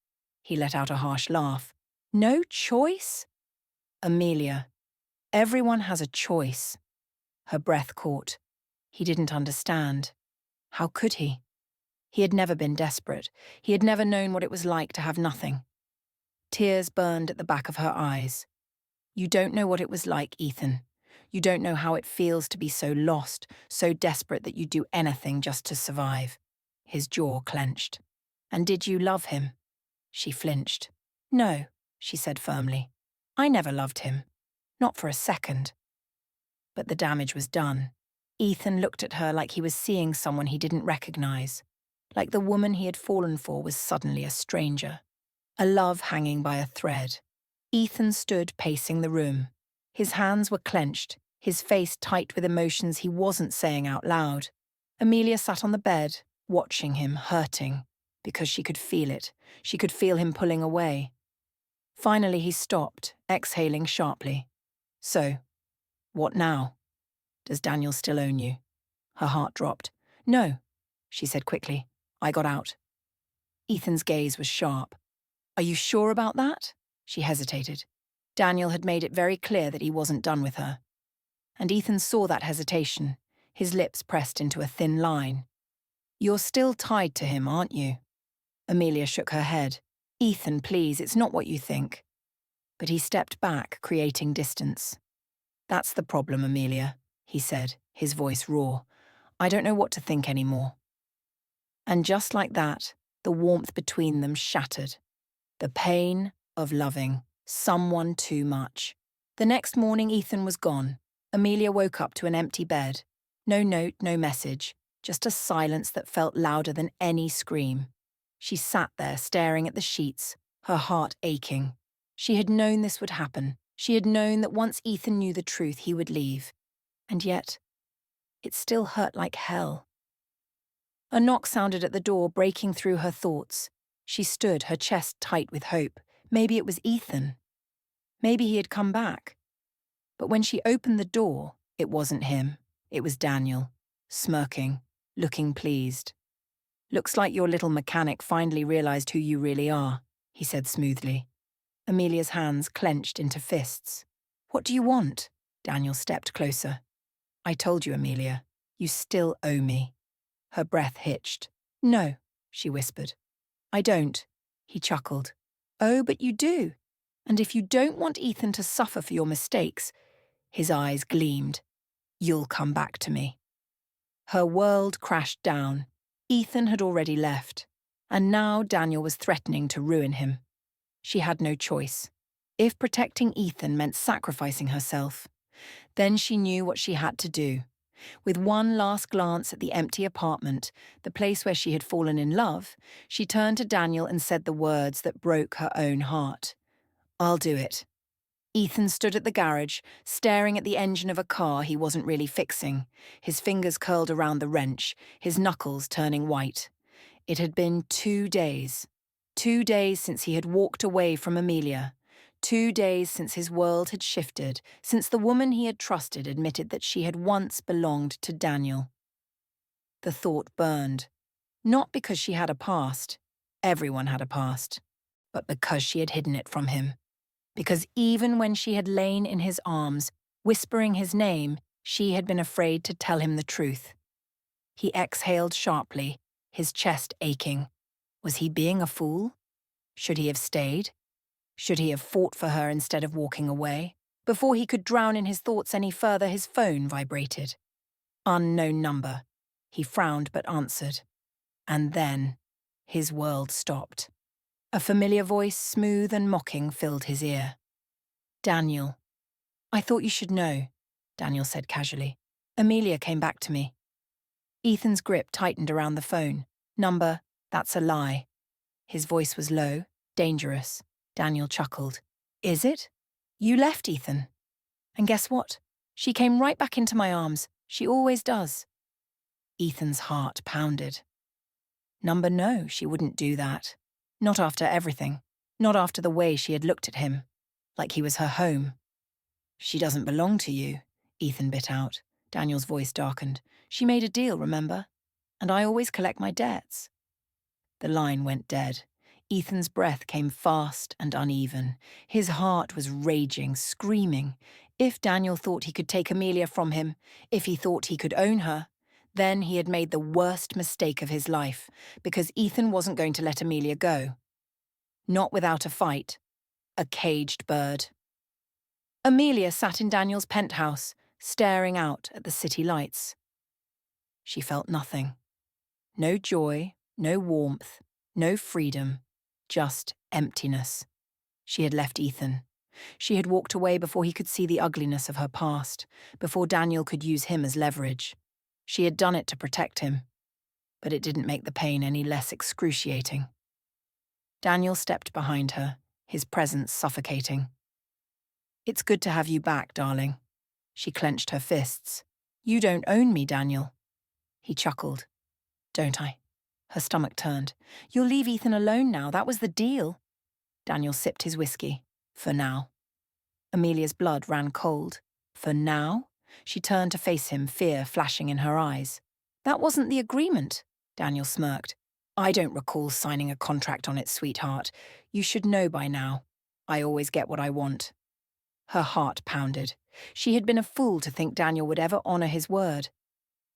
Speaker 1: He let out a harsh laugh. No choice? Amelia, everyone has a choice. Her breath caught. He didn't understand. How could he? He had never been desperate. He had never known what it was like to have nothing. Tears burned at the back of her eyes. You don't know what it was like, Ethan. You don't know how it feels to be so lost, so desperate that you'd do anything just to survive. His jaw clenched. And did you love him? She flinched. No, she said firmly. I never loved him. Not for a second. But the damage was done. Ethan looked at her like he was seeing someone he didn't recognize. Like the woman he had fallen for was suddenly a stranger. A love hanging by a thread. Ethan stood pacing the room. His hands were clenched, his face tight with emotions he wasn't saying out loud. Amelia sat on the bed, watching him, hurting, because she could feel it. She could feel him pulling away. Finally he stopped, exhaling sharply. So, what now? Does Daniel still own you? Her heart dropped. No, she said quickly. I got out. Ethan's gaze was sharp. Are you sure about that? She hesitated. Daniel had made it very clear that he wasn't done with her. And Ethan saw that hesitation, his lips pressed into a thin line. You're still tied to him, aren't you? Amelia shook her head. Ethan, please, it's not what you think. But he stepped back, creating distance. That's the problem, Amelia, he said, his voice raw. I don't know what to think anymore. And just like that, the warmth between them shattered. The pain of loving someone too much. The next morning, Ethan was gone. Amelia woke up to an empty bed. No note, no message, just a silence that felt louder than any scream. She sat there, staring at the sheets, her heart aching. She had known this would happen. She had known that once Ethan knew the truth, he would leave. And yet, it still hurt like hell. A knock sounded at the door, breaking through her thoughts. She stood, her chest tight with hope. Maybe it was Ethan. Maybe he had come back. But when she opened the door, it wasn't him. It was Daniel, smirking, looking pleased. Looks like your little mechanic finally realized who you really are, he said smoothly. Amelia's hands clenched into fists. What do you want? Daniel stepped closer. I told you, Amelia, you still owe me. Her breath hitched. "No," she whispered. "I don't." He chuckled. "Oh, but you do. And if you don't want Ethan to suffer for your mistakes," his eyes gleamed, "you'll come back to me." Her world crashed down. Ethan had already left, and now Daniel was threatening to ruin him. She had no choice. If protecting Ethan meant sacrificing herself, then she knew what she had to do. With one last glance at the empty apartment, the place where she had fallen in love, she turned to Daniel and said the words that broke her own heart. "I'll do it." Ethan stood at the garage, staring at the engine of a car he wasn't really fixing, his fingers curled around the wrench, his knuckles turning white. It had been 2 days. 2 days since he had walked away from Amelia. 2 days since his world had shifted, since the woman he had trusted admitted that she had once belonged to Daniel. The thought burned. Not because she had a past. Everyone had a past. But because she had hidden it from him. Because even when she had lain in his arms, whispering his name, she had been afraid to tell him the truth. He exhaled sharply, his chest aching. Was he being a fool? Should he have stayed? Should he have fought for her instead of walking away? Before he could drown in his thoughts any further, his phone vibrated. Unknown number. He frowned but answered. And then, his world stopped. A familiar voice, smooth and mocking, filled his ear. "Daniel." "I thought you should know," Daniel said casually. "Amelia came back to me." Ethan's grip tightened around the phone. "Number, that's a lie." His voice was low, dangerous. Daniel chuckled. "Is it? You left Ethan. And guess what? She came right back into my arms. She always does." Ethan's heart pounded. Number, no, she wouldn't do that. Not after everything. Not after the way she had looked at him. Like he was her home. "She doesn't belong to you," Ethan bit out. Daniel's voice darkened. "She made a deal, remember? And I always collect my debts." The line went dead. Ethan's breath came fast and uneven. His heart was raging, screaming. If Daniel thought he could take Amelia from him, if he thought he could own her, then he had made the worst mistake of his life, because Ethan wasn't going to let Amelia go. Not without a fight. A caged bird. Amelia sat in Daniel's penthouse, staring out at the city lights. She felt nothing. No joy, no warmth, no freedom, just emptiness. She had left Ethan. She had walked away before he could see the ugliness of her past, before Daniel could use him as leverage. She had done it to protect him, but it didn't make the pain any less excruciating. Daniel stepped behind her, his presence suffocating. "It's good to have you back, darling." She clenched her fists. "You don't own me, Daniel." He chuckled. "Don't I?" Her stomach turned. "You'll leave Ethan alone now, that was the deal." Daniel sipped his whiskey. "For now." Amelia's blood ran cold. "For now?" She turned to face him, fear flashing in her eyes. "That wasn't the agreement," Daniel smirked. "I don't recall signing a contract on it, sweetheart. You should know by now. I always get what I want." Her heart pounded. She had been a fool to think Daniel would ever honor his word.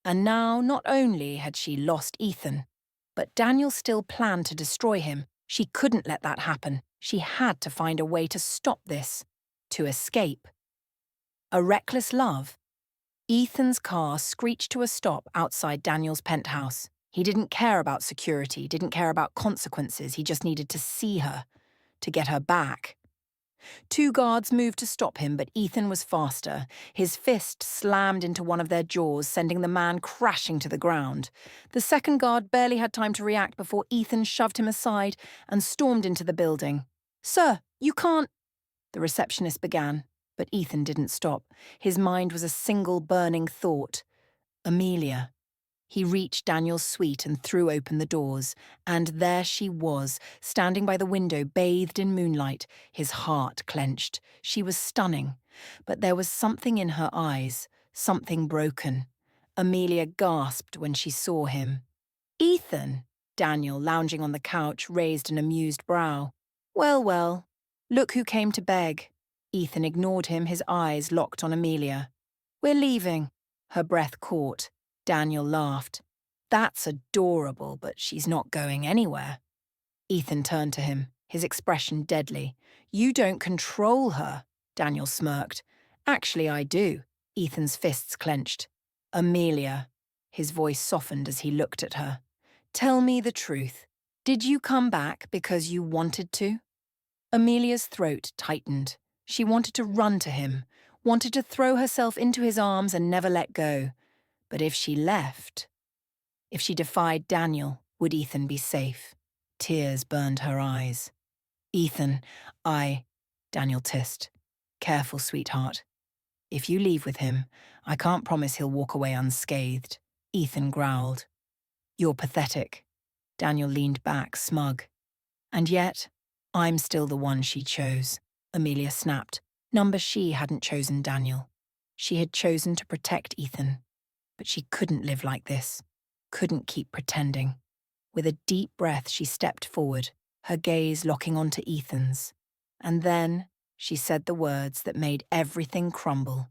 Speaker 1: And now, not only had she lost Ethan, but Daniel still planned to destroy him. She couldn't let that happen. She had to find a way to stop this, to escape. A reckless love? Ethan's car screeched to a stop outside Daniel's penthouse. He didn't care about security, didn't care about consequences. He just needed to see her, to get her back. 2 guards moved to stop him, but Ethan was faster. His fist slammed into one of their jaws, sending the man crashing to the ground. The second guard barely had time to react before Ethan shoved him aside and stormed into the building. "Sir, you can't—" the receptionist began, but Ethan didn't stop. His mind was a single burning thought. Amelia. He reached Daniel's suite and threw open the doors, and there she was, standing by the window, bathed in moonlight. His heart clenched. She was stunning, but there was something in her eyes, something broken. Amelia gasped when she saw him. "Ethan!" Daniel, lounging on the couch, raised an amused brow. "Well, well, look who came to beg." Ethan ignored him, his eyes locked on Amelia. "We're leaving." Her breath caught. Daniel laughed. That's adorable, but she's not going anywhere. Ethan turned to him, his expression deadly. You don't control her, Daniel smirked. Actually, I do. Ethan's fists clenched. Amelia. His voice softened as he looked at her. Tell me the truth. Did you come back because you wanted to? Amelia's throat tightened. She wanted to run to him, wanted to throw herself into his arms and never let go. But if she left, if she defied Daniel, would Ethan be safe? Tears burned her eyes. Ethan, Daniel tissed. Careful, sweetheart. If you leave with him, I can't promise he'll walk away unscathed. Ethan growled. You're pathetic. Daniel leaned back, smug. And yet, I'm still the one she chose, Amelia snapped. Number she hadn't chosen Daniel. She had chosen to protect Ethan. But she couldn't live like this. Couldn't keep pretending. With a deep breath, she stepped forward, her gaze locking onto Ethan's. And then she said the words that made everything crumble.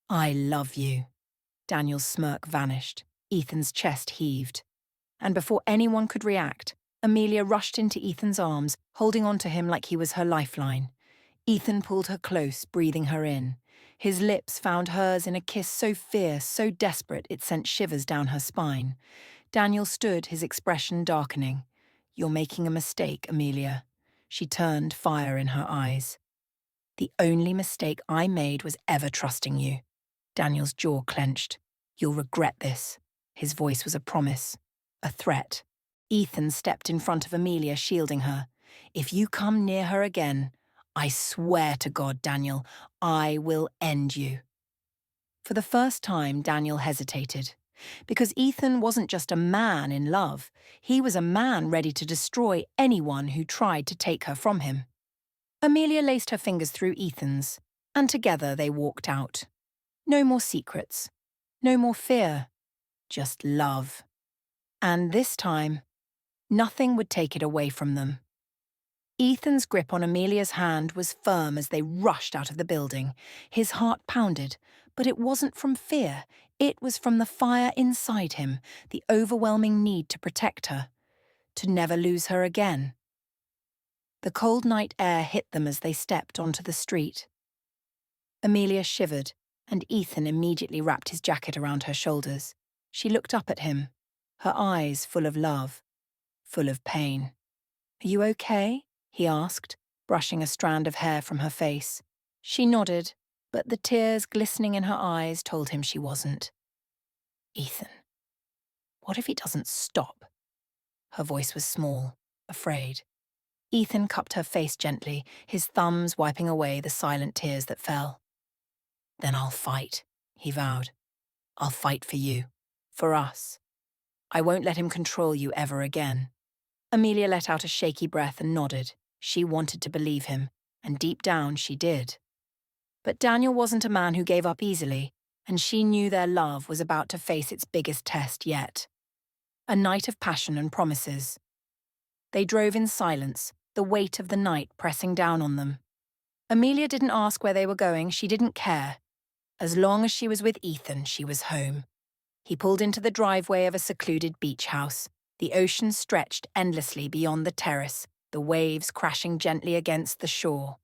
Speaker 1: I love you. Daniel's smirk vanished. Ethan's chest heaved. And before anyone could react, Amelia rushed into Ethan's arms, holding onto him like he was her lifeline. Ethan pulled her close, breathing her in. His lips found hers in a kiss so fierce, so desperate it sent shivers down her spine. Daniel stood, his expression darkening. You're making a mistake, Amelia. She turned, fire in her eyes. The only mistake I made was ever trusting you. Daniel's jaw clenched. You'll regret this. His voice was a promise, a threat. Ethan stepped in front of Amelia, shielding her. If you come near her again, I swear to God, Daniel, I will end you. For the first time, Daniel hesitated. Because Ethan wasn't just a man in love, he was a man ready to destroy anyone who tried to take her from him. Amelia laced her fingers through Ethan's, and together they walked out. No more secrets, no more fear, just love. And this time, nothing would take it away from them. Ethan's grip on Amelia's hand was firm as they rushed out of the building. His heart pounded, but it wasn't from fear. It was from the fire inside him, the overwhelming need to protect her, to never lose her again. The cold night air hit them as they stepped onto the street. Amelia shivered, and Ethan immediately wrapped his jacket around her shoulders. She looked up at him, her eyes full of love, full of pain. Are you okay? He asked, brushing a strand of hair from her face. She nodded, but the tears glistening in her eyes told him she wasn't. Ethan, what if he doesn't stop? Her voice was small, afraid. Ethan cupped her face gently, his thumbs wiping away the silent tears that fell. Then I'll fight, he vowed. I'll fight for you, for us. I won't let him control you ever again. Amelia let out a shaky breath and nodded. She wanted to believe him, and deep down she did. But Daniel wasn't a man who gave up easily, and she knew their love was about to face its biggest test yet. A night of passion and promises. They drove in silence, the weight of the night pressing down on them. Amelia didn't ask where they were going, she didn't care. As long as she was with Ethan, she was home. He pulled into the driveway of a secluded beach house. The ocean stretched endlessly beyond the terrace, the waves crashing gently against the shore.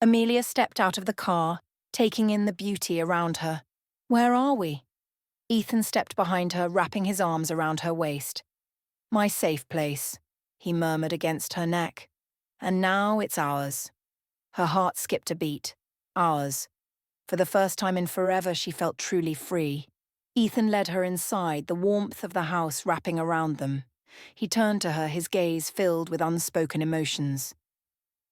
Speaker 1: Amelia stepped out of the car, taking in the beauty around her. Where are we? Ethan stepped behind her, wrapping his arms around her waist. My safe place, he murmured against her neck. And now it's ours. Her heart skipped a beat. Ours. For the first time in forever, she felt truly free. Ethan led her inside, the warmth of the house wrapping around them. He turned to her, his gaze filled with unspoken emotions.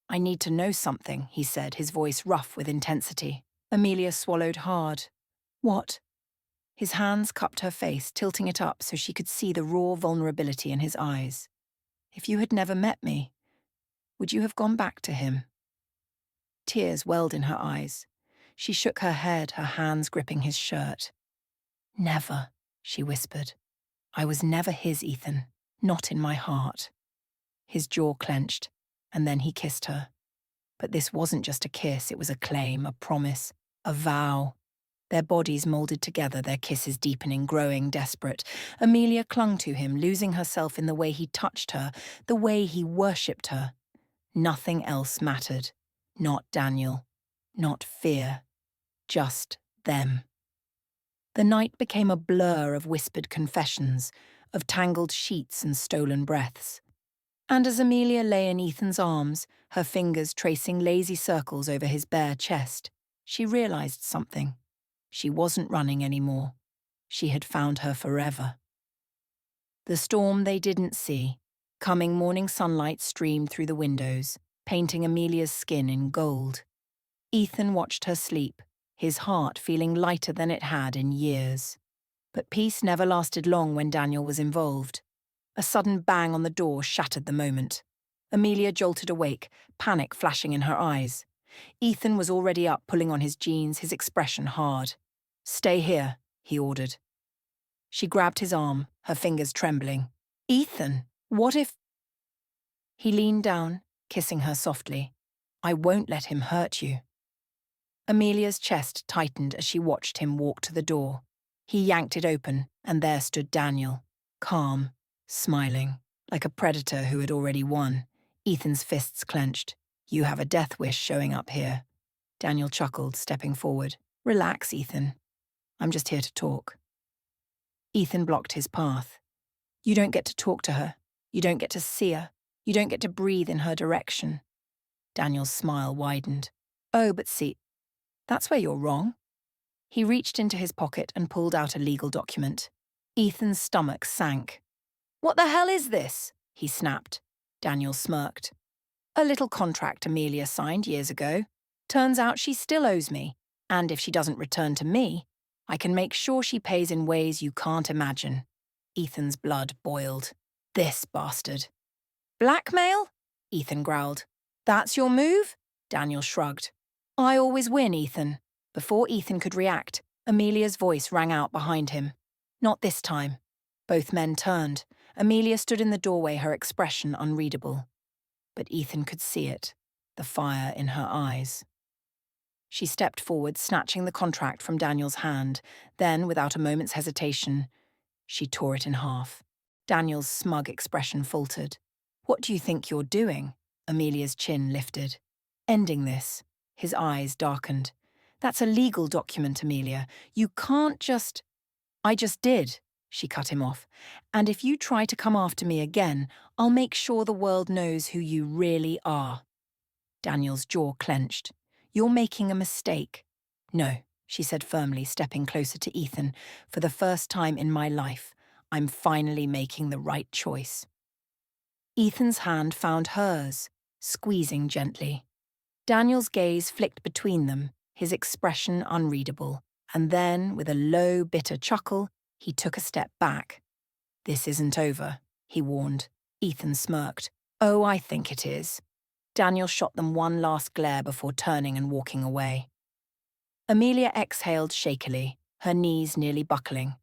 Speaker 1: I need to know something, he said, his voice rough with intensity. Amelia swallowed hard. What? His hands cupped her face, tilting it up so she could see the raw vulnerability in his eyes. If you had never met me, would you have gone back to him? Tears welled in her eyes. She shook her head, her hands gripping his shirt. Never, she whispered. I was never his, Ethan, not in my heart. His jaw clenched, and then he kissed her. But this wasn't just a kiss, it was a claim, a promise, a vow. Their bodies moulded together, their kisses deepening, growing, desperate. Amelia clung to him, losing herself in the way he touched her, the way he worshipped her. Nothing else mattered. Not Daniel. Not fear. Just them. The night became a blur of whispered confessions, of tangled sheets and stolen breaths. And as Amelia lay in Ethan's arms, her fingers tracing lazy circles over his bare chest, she realized something. She wasn't running anymore. She had found her forever. The storm they didn't see. Coming morning sunlight streamed through the windows, painting Amelia's skin in gold. Ethan watched her sleep, his heart feeling lighter than it had in years. But peace never lasted long when Daniel was involved. A sudden bang on the door shattered the moment. Amelia jolted awake, panic flashing in her eyes. Ethan was already up, pulling on his jeans, his expression hard. "Stay here," he ordered. She grabbed his arm, her fingers trembling. "Ethan, what if—" He leaned down, kissing her softly. "I won't let him hurt you." Amelia's chest tightened as she watched him walk to the door. He yanked it open, and there stood Daniel, calm, smiling, like a predator who had already won. Ethan's fists clenched. "You have a death wish showing up here." Daniel chuckled, stepping forward. "Relax, Ethan. I'm just here to talk." Ethan blocked his path. "You don't get to talk to her. You don't get to see her. You don't get to breathe in her direction." Daniel's smile widened. "Oh, but see, that's where you're wrong." He reached into his pocket and pulled out a legal document. Ethan's stomach sank. "What the hell is this?" he snapped. Daniel smirked. "A little contract Amelia signed years ago. Turns out she still owes me, and if she doesn't return to me, I can make sure she pays in ways you can't imagine." Ethan's blood boiled. This bastard. "Blackmail?" Ethan growled. "That's your move?" Daniel shrugged. "I always win, Ethan." Before Ethan could react, Amelia's voice rang out behind him. Not this time. Both men turned. Amelia stood in the doorway, her expression unreadable. But Ethan could see it, the fire in her eyes. She stepped forward, snatching the contract from Daniel's hand. Then, without a moment's hesitation, she tore it in half. Daniel's smug expression faltered. "What do you think you're doing?" Amelia's chin lifted. "Ending this." His eyes darkened. "That's a legal document, Amelia. You can't just—" "I just did," she cut him off. "And if you try to come after me again, I'll make sure the world knows who you really are." Daniel's jaw clenched. "You're making a mistake." "No," she said firmly, stepping closer to Ethan. "For the first time in my life, I'm finally making the right choice." Ethan's hand found hers, squeezing gently. Daniel's gaze flicked between them, his expression unreadable, and then, with a low, bitter chuckle, he took a step back. "This isn't over," he warned. Ethan smirked. "Oh, I think it is." Daniel shot them one last glare before turning and walking away. Amelia exhaled shakily, her knees nearly buckling.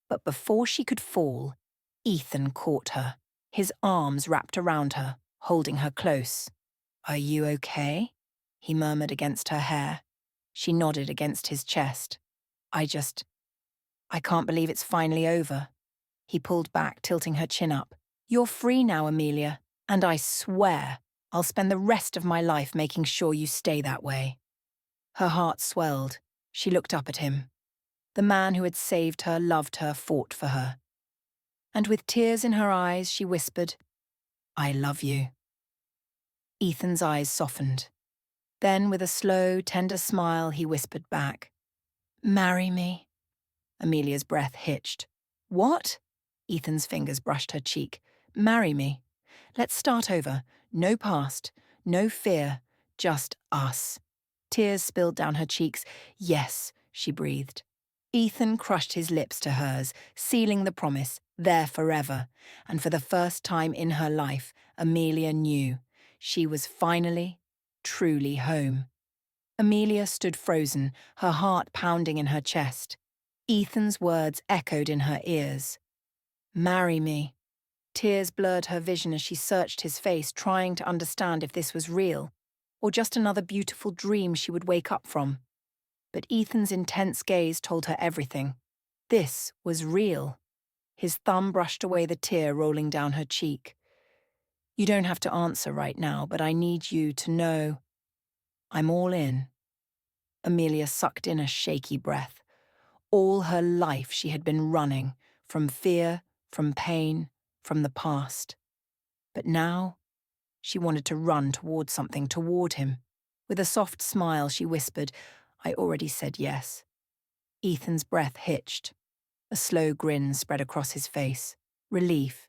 Speaker 1: But before she could fall, Ethan caught her, his arms wrapped around her, holding her close. "Are you okay?" he murmured against her hair. She nodded against his chest. I can't believe it's finally over." He pulled back, tilting her chin up. "You're free now, Amelia, and I swear I'll spend the rest of my life making sure you stay that way." Her heart swelled. She looked up at him. The man who had saved her, loved her, fought for her. And with tears in her eyes, she whispered, "I love you." Ethan's eyes softened. Then, with a slow, tender smile, he whispered back, "Marry me." Amelia's breath hitched. "What?" Ethan's fingers brushed her cheek. "Marry me. Let's start over. No past, no fear, just us." Tears spilled down her cheeks. "Yes," she breathed. Ethan crushed his lips to hers, sealing the promise, there forever. And for the first time in her life, Amelia knew. She was finally, truly home. Amelia stood frozen, her heart pounding in her chest. Ethan's words echoed in her ears. "Marry me." Tears blurred her vision as she searched his face, trying to understand if this was real, or just another beautiful dream she would wake up from. but Ethan's intense gaze told her everything. This was real. His thumb brushed away the tear rolling down her cheek. You don't have to answer right now, but I need you to know I'm all in. Amelia sucked in a shaky breath. All her life she had been running, from fear, from pain, from the past. But now, she wanted to run toward something, toward him. With a soft smile, she whispered, I already said yes. Ethan's breath hitched. A slow grin spread across his face. Relief,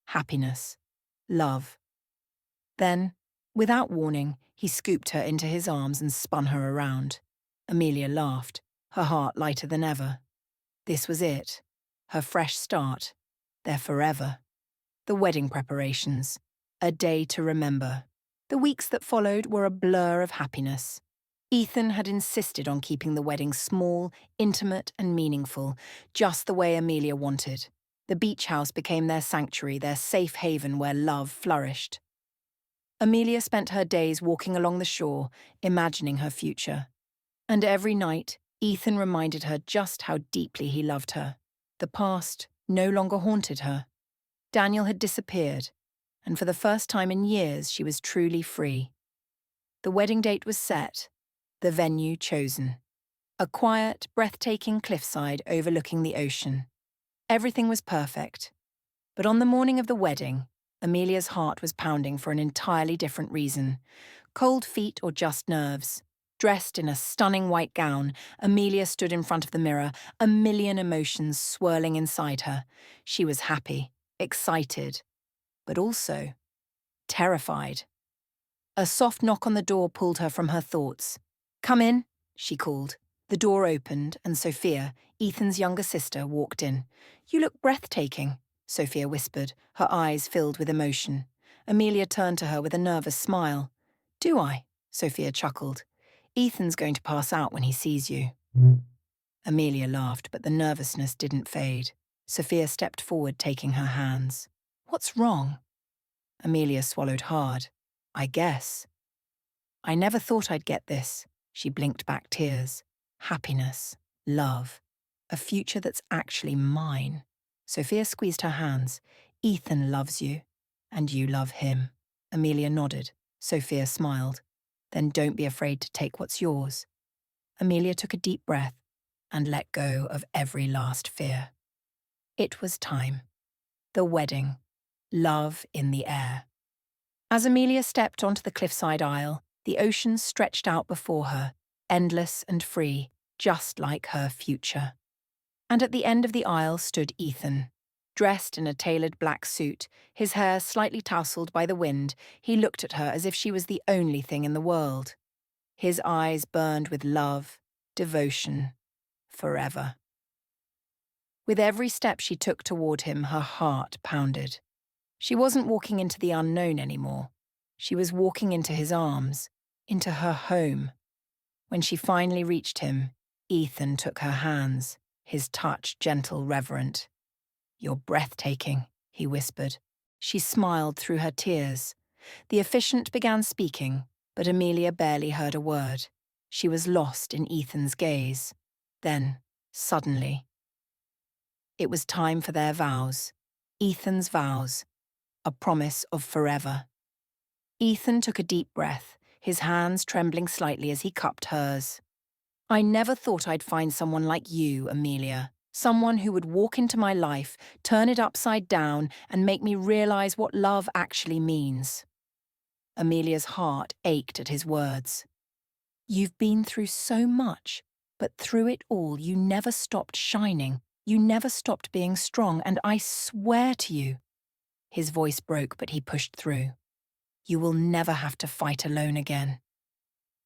Speaker 1: happiness, love. Then, without warning, he scooped her into his arms and spun her around. Amelia laughed, her heart lighter than ever. This was it. Her fresh start. Their forever. The wedding preparations. A day to remember. The weeks that followed were a blur of happiness. Ethan had insisted on keeping the wedding small, intimate, and meaningful, just the way Amelia wanted. The beach house became their sanctuary, their safe haven where love flourished. Amelia spent her days walking along the shore, imagining her future. And every night, Ethan reminded her just how deeply he loved her. The past no longer haunted her. Daniel had disappeared, and for the first time in years she was truly free. The wedding date was set, the venue chosen. A quiet, breathtaking cliffside overlooking the ocean. Everything was perfect. But on the morning of the wedding, Amelia's heart was pounding for an entirely different reason. Cold feet or just nerves. Dressed in a stunning white gown, Amelia stood in front of the mirror, a million emotions swirling inside her. She was happy, excited, but also terrified. A soft knock on the door pulled her from her thoughts. Come in, she called. The door opened and Sophia, Ethan's younger sister, walked in. You look breathtaking, Sophia whispered, her eyes filled with emotion. Amelia turned to her with a nervous smile. Do I? Sophia chuckled. Ethan's going to pass out when he sees you. Amelia laughed, but the nervousness didn't fade. Sophia stepped forward, taking her hands. What's wrong? Amelia swallowed hard. I guess. I never thought I'd get this. She blinked back tears. Happiness, love, a future that's actually mine. Sophia squeezed her hands. Ethan loves you, and you love him. Amelia nodded. Sophia smiled. Then don't be afraid to take what's yours. Amelia took a deep breath and let go of every last fear. It was time. The wedding. Love in the air. As Amelia stepped onto the cliffside aisle, the ocean stretched out before her, endless and free, just like her future. And at the end of the aisle stood Ethan. Dressed in a tailored black suit, his hair slightly tousled by the wind, he looked at her as if she was the only thing in the world. His eyes burned with love, devotion, forever. With every step she took toward him, her heart pounded. She wasn't walking into the unknown anymore. She was walking into his arms, into her home. When she finally reached him, Ethan took her hands, his touch gentle, reverent. You're breathtaking, he whispered. She smiled through her tears. The officiant began speaking, but Amelia barely heard a word. She was lost in Ethan's gaze. Then, suddenly, it was time for their vows. Ethan's vows. A promise of forever. Ethan took a deep breath, his hands trembling slightly as he cupped hers. I never thought I'd find someone like you, Amelia. Someone who would walk into my life, turn it upside down, and make me realize what love actually means. Amelia's heart ached at his words. You've been through so much, but through it all you never stopped shining. You never stopped being strong, and I swear to you. His voice broke, but he pushed through. You will never have to fight alone again.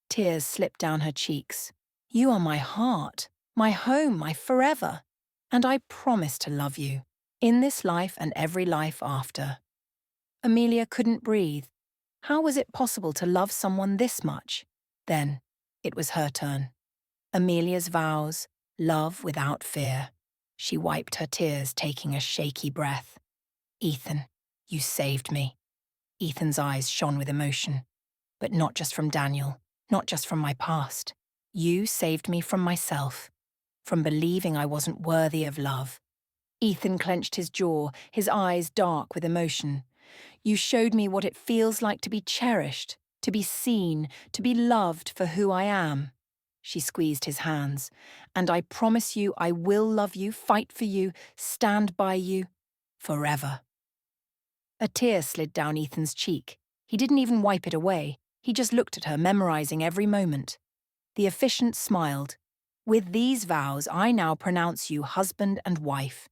Speaker 1: Tears slipped down her cheeks. You are my heart, my home, my forever. And I promise to love you, in this life and every life after. Amelia couldn't breathe. How was it possible to love someone this much? Then, it was her turn. Amelia's vows, love without fear. She wiped her tears, taking a shaky breath. Ethan, you saved me. Ethan's eyes shone with emotion. But not just from Daniel, not just from my past. You saved me from myself, from believing I wasn't worthy of love. Ethan clenched his jaw, his eyes dark with emotion. You showed me what it feels like to be cherished, to be seen, to be loved for who I am. She squeezed his hands. And I promise you I will love you, fight for you, stand by you, forever. A tear slid down Ethan's cheek. He didn't even wipe it away. He just looked at her, memorizing every moment. The officiant smiled. With these vows, I now pronounce you husband and wife.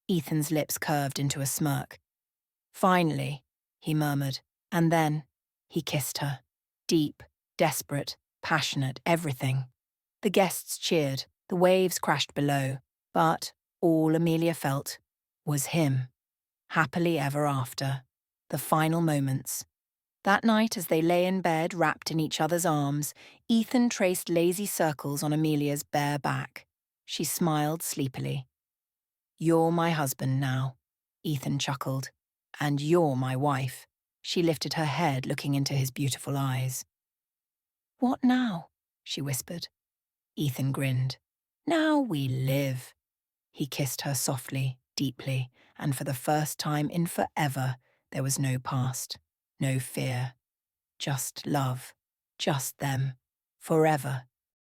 Speaker 1: Ethan's lips curved into a smirk. Finally, he murmured, and then he kissed her. Deep, desperate, passionate, everything. The guests cheered, the waves crashed below, but all Amelia felt was him. Happily ever after. The final moments. That night, as they lay in bed, wrapped in each other's arms, Ethan traced lazy circles on Amelia's bare back. She smiled sleepily. You're my husband now, Ethan chuckled. And you're my wife. She lifted her head, looking into his beautiful eyes. What now? She whispered. Ethan grinned. Now we live. He kissed her softly, deeply, and for the first time in forever, there was no past, no fear. Just love. Just them. Forever.